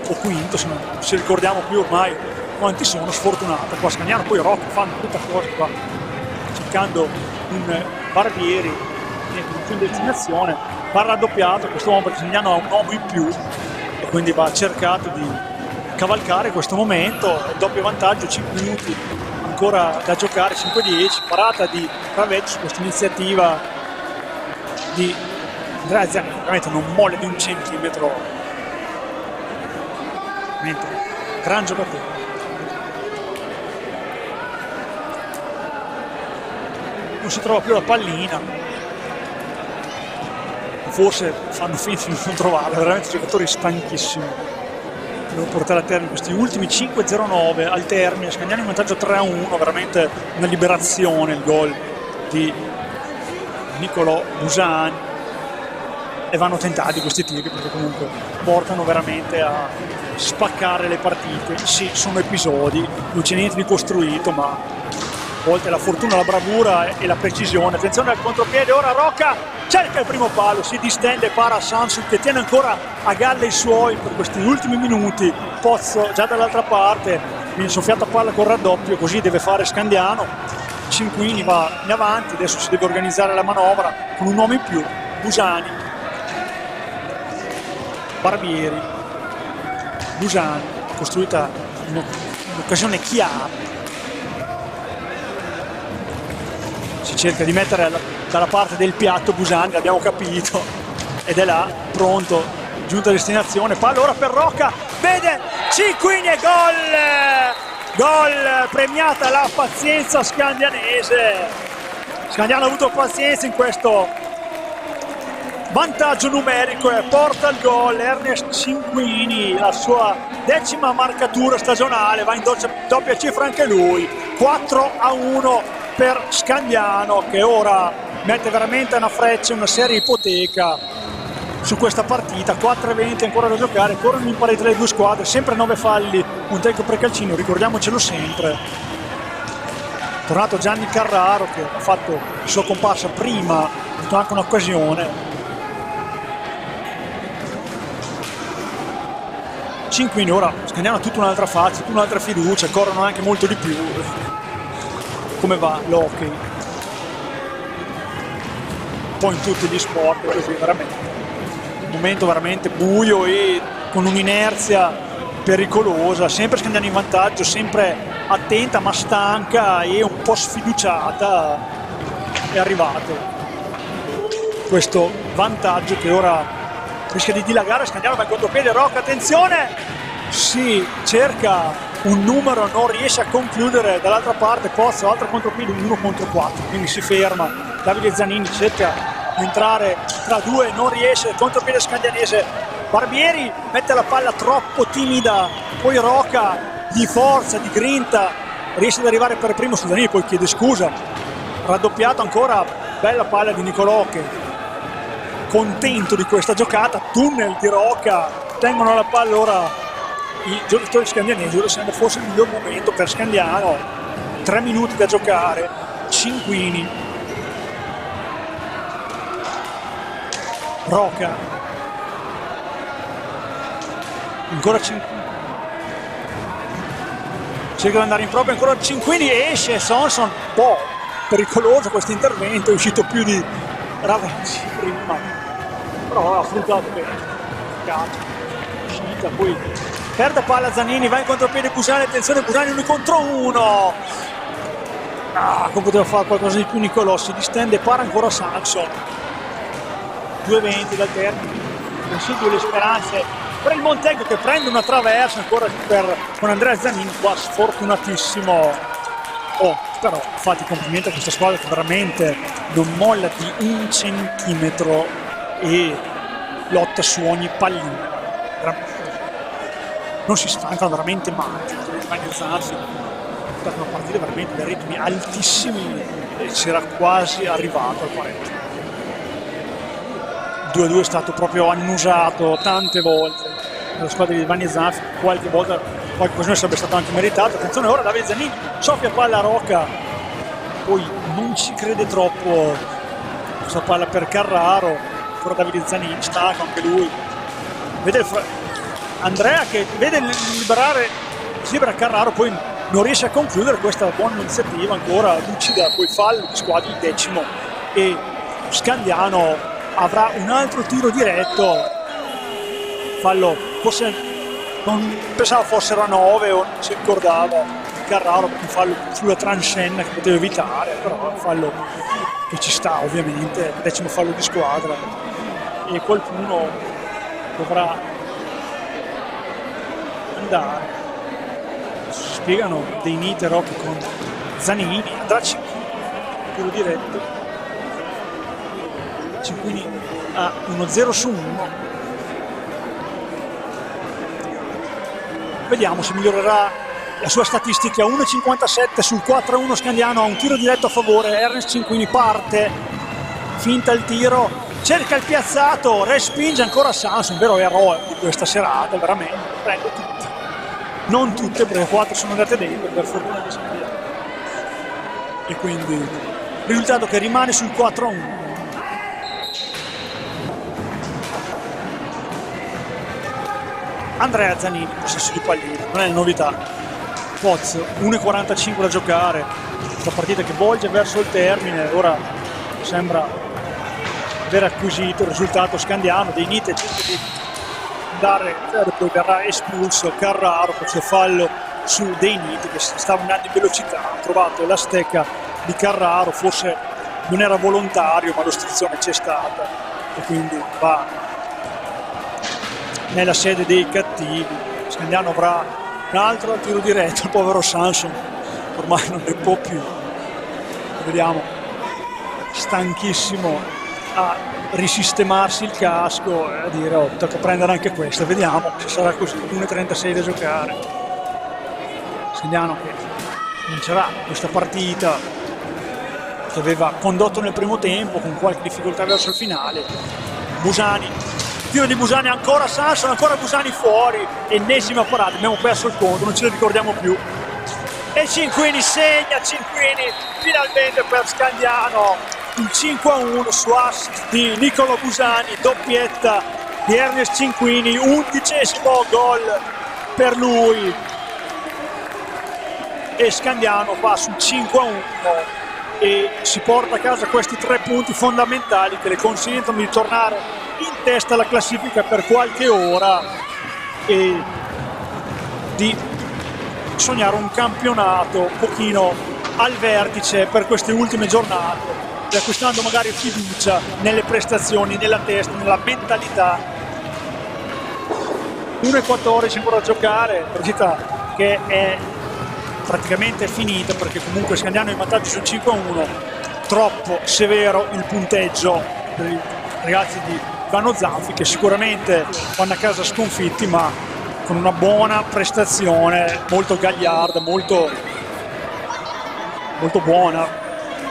o quinto, se non ci ricordiamo più ormai quanti sono. Sfortunato qua Scandiano, poi Rocco fanno tutta cosa qua cercando un Barbieri in destinazione, va raddoppiato questo uomo perché Scandiano ha un uomo in più e quindi va cercato di cavalcare questo momento. Doppio vantaggio, 5 minuti ancora da giocare, 5-10, parata di Ravetti su questa iniziativa di Andrea Zanini, veramente non molle di un centimetro, veramente gran giocatore. Non si trova più la pallina, forse fanno finta di non trovarla, veramente giocatori stanchissimi. Devo portare a termine questi ultimi 5-0-9 al termine, Scandiano in vantaggio 3-1, veramente una liberazione il gol di Nicolò Busani, e vanno tentati questi tiri perché comunque portano veramente a spaccare le partite. Sì, sono episodi, non c'è niente di costruito, ma a volte la fortuna, la bravura e la precisione. Attenzione al contropiede, ora Rocca cerca il primo palo, si distende, para Sansu che tiene ancora a galla i suoi per questi ultimi minuti. Pozzo già dall'altra parte, viene soffiata palla col raddoppio, così deve fare Scandiano. Cinquini va in avanti, adesso si deve organizzare la manovra con un uomo in più. Busani, Barbieri, Busani, costruita un'occasione chiara, si cerca di mettere dalla parte del piatto Busani, l'abbiamo capito, ed è là, pronto, giunta a destinazione, palla ora per Rocca, vede Cinquini e gol, premiata la pazienza scandianese. Scandiano ha avuto pazienza in questo vantaggio numerico e porta il gol Ernest Cinquini, la sua 10ª marcatura stagionale, va in doppia cifra anche lui, 4-1 per Scandiano, che ora mette veramente una freccia, una seria ipoteca su questa partita. 4:20 ancora da giocare, corrono in parete le due squadre, sempre 9 falli, un tempo per Calcino, ricordiamocelo sempre. Tornato Gianni Carraro, che ha fatto il suo comparsa prima, ha avuto anche un'occasione. 5 ora Scandiano ha tutta un'altra faccia, tutta un'altra fiducia, corrono anche molto di più. Come va l'hockey? Un po' in tutti gli sport, così veramente. Un momento veramente buio e con un'inerzia pericolosa, sempre Scandiano in vantaggio, sempre attenta ma stanca e un po' sfiduciata. È arrivato questo vantaggio che ora rischia di dilagare. Scandiano va in contropiede, Rocca, attenzione! Si cerca un numero, non riesce a concludere. Dall'altra parte Pozzo, altro contropiede, 1 contro 4, quindi si ferma. Davide Zanini cerca di entrare tra due, non riesce, contropiede scandianese. Barbieri mette la palla troppo timida, poi Rocca di forza, di grinta, riesce ad arrivare per primo su Zanini, poi chiede scusa. Raddoppiato ancora, bella palla di Nicolò, che contento di questa giocata. Tunnel di Rocca, tengono la palla ora i giocatori scandianesi. Ora sembra forse il miglior momento per Scandiano. 3 minuti da giocare. Cinquini, Rocca, ancora Cinquini, cerca di andare in proprio, ancora Cinquini, esce Sonson, un po' pericoloso questo intervento, è uscito più di Ravenci prima, però ha affrontato bene, uscita, poi perde palla Zanini, va in contropiede Busani, attenzione Busani 1 contro 1, come poteva fare qualcosa di più Nicolò, si distende, para ancora Sanson. 2:20 dal termine, consiglio le speranze per il Montego, che prende una traversa ancora con Andrea Zanini, qua sfortunatissimo. Però fate i complimenti a questa squadra che veramente non molla di 1 centimetro e lotta su ogni pallina, non si stancano veramente mai per una partita veramente da ritmi altissimi, e c'era quasi arrivato al 40. 2-2 è stato proprio annusato tante volte dalla squadra di Vanni Zanfi, qualche volta qualche occasione sarebbe stato anche meritato. Attenzione ora Davide Zanini, soffia palla a Rocca, poi non ci crede troppo questa palla per Carraro, ancora Davide Zanini, stacca anche lui, vede Andrea che vede libera Carraro, poi non riesce a concludere questa buona iniziativa ancora lucida, poi fallo di squadra, il 10º, e Scandiano avrà un altro tiro diretto, fallo, forse non pensavo fossero a 9 o non si ricordava Carraro, un fallo sulla transcenna che poteva evitare, però un fallo che ci sta ovviamente, 10º fallo di squadra, e qualcuno dovrà andare. Si spiegano dei Nite Rocchi con Zanini, andrà tiro diretto, Cinquini a 1-0 su 1. Vediamo se migliorerà la sua statistica. 1,57 sul 4-1 Scandiano, ha un tiro diretto a favore. Ernest Cinquini parte, finta il tiro, cerca il piazzato, respinge ancora Sanson, vero eroe di questa serata, veramente prende tutte, non tutte perché 4 sono andate dentro per fortuna di Scandiano, e quindi risultato che rimane sul 4-1. Andrea Zanini, possesso di pallina, non è novità. Pozzo, 1,45 da giocare, la partita che volge verso il termine, ora sembra aver acquisito il risultato Scandiano. Dei Nite cerca di andare, poi verrà espulso Carraro per questo fallo su Dei Nite, che stava andando in velocità, ha trovato la stecca di Carraro, forse non era volontario ma l'ostruzione c'è stata, e quindi va nella sede dei cattivi. Scandiano avrà un altro tiro diretto, il povero Sanson ormai non ne può più, vediamo, stanchissimo, a risistemarsi il casco e a dire tocca prendere anche questa, vediamo se sarà così. 1,36 da giocare. Scandiano che vincerà questa partita che aveva condotto nel primo tempo con qualche difficoltà verso il finale. Busani, tiro di Busani, ancora Sanson, ancora Busani fuori, ennesima parata, abbiamo perso il conto, non ce lo ricordiamo più. E Cinquini segna, Cinquini finalmente per Scandiano, il 5-1 su assist di Niccolò Busani, doppietta di Ernest Cinquini, 11° gol per lui e Scandiano va sul 5-1 e si porta a casa questi 3 punti fondamentali che le consentono di tornare in testa alla classifica per qualche ora e di sognare un campionato un pochino al vertice per queste ultime giornate, riacquistando magari fiducia nelle prestazioni, nella testa, nella mentalità. 1-14 ancora da giocare, partita che è praticamente finita perché comunque Scandiano è in vantaggio sul 5-1. Troppo severo il punteggio per i ragazzi di Ivano Zanfi, che sicuramente vanno a casa sconfitti ma con una buona prestazione, molto gagliarda, molto buona.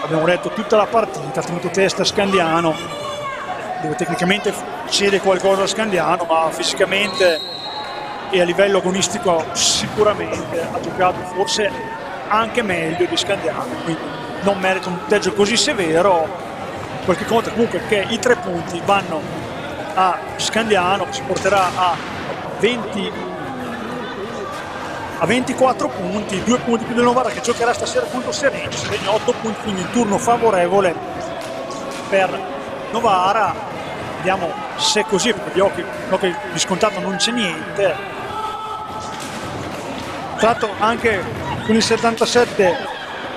Abbiamo detto tutta la partita, ha tenuto testa Scandiano, dove tecnicamente cede qualcosa a Scandiano, ma fisicamente e a livello agonistico sicuramente ha giocato forse anche meglio di Scandiano, quindi non merita un punteggio così severo. Quel che conta comunque è che i 3 punti vanno a Scandiano, che si porterà a 24 punti, 2 punti più del Novara che giocherà stasera contro Seregno, 8 punti, quindi un turno favorevole per Novara. Vediamo se è così, perché occhi di scontato non c'è niente. Tra l'altro anche con il 77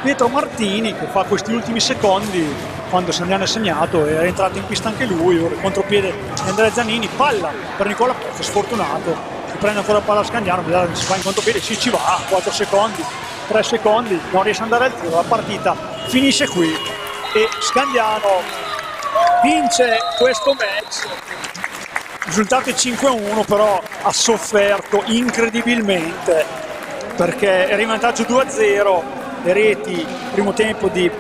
Pietro Martini che fa questi ultimi secondi quando Scandiano è segnato, è entrato in pista anche lui, ora contropiede di Andrea Zanini, palla per Nicola Pozzo, sfortunato, si prende ancora palla a Scandiano, si fa in contropiede, ci va, 4 secondi, 3 secondi, non riesce ad andare al tiro, la partita finisce qui e Scandiano vince questo match. Il risultato è 5-1, però ha sofferto incredibilmente perché era in vantaggio 2-0, le reti primo tempo di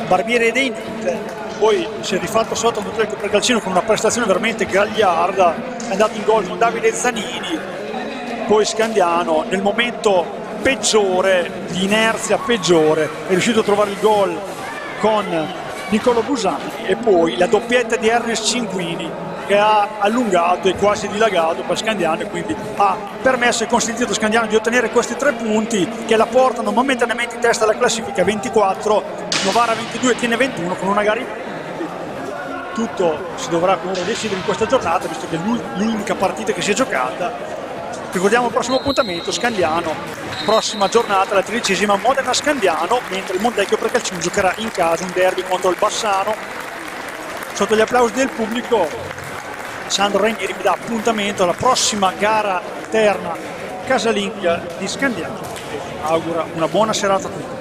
Barbieri e Dei Nit, poi si è rifatto sotto per Calcino con una prestazione veramente gagliarda, è andato in gol con Davide Zanini, poi Scandiano nel momento peggiore, di inerzia peggiore, è riuscito a trovare il gol con Niccolò Busani e poi la doppietta di Ernest Cinquini che ha allungato e quasi dilagato per Scandiano e quindi ha permesso e consentito a Scandiano di ottenere questi 3 punti che la portano momentaneamente in testa alla classifica, 24, Novara 22, tiene 21 con una gara in più. Tutto si dovrà comunque decidere in questa giornata visto che è l'unica partita che si è giocata. Ricordiamo il prossimo appuntamento, Scandiano, prossima giornata, la 13ª Modena Scandiano, mentre il Montecchio Precalcino giocherà in casa un derby contro il Bassano. Sotto gli applausi del pubblico Sandro Rainieri mi dà appuntamento alla prossima gara interna casalinga di Scandiano e augura una buona serata a tutti.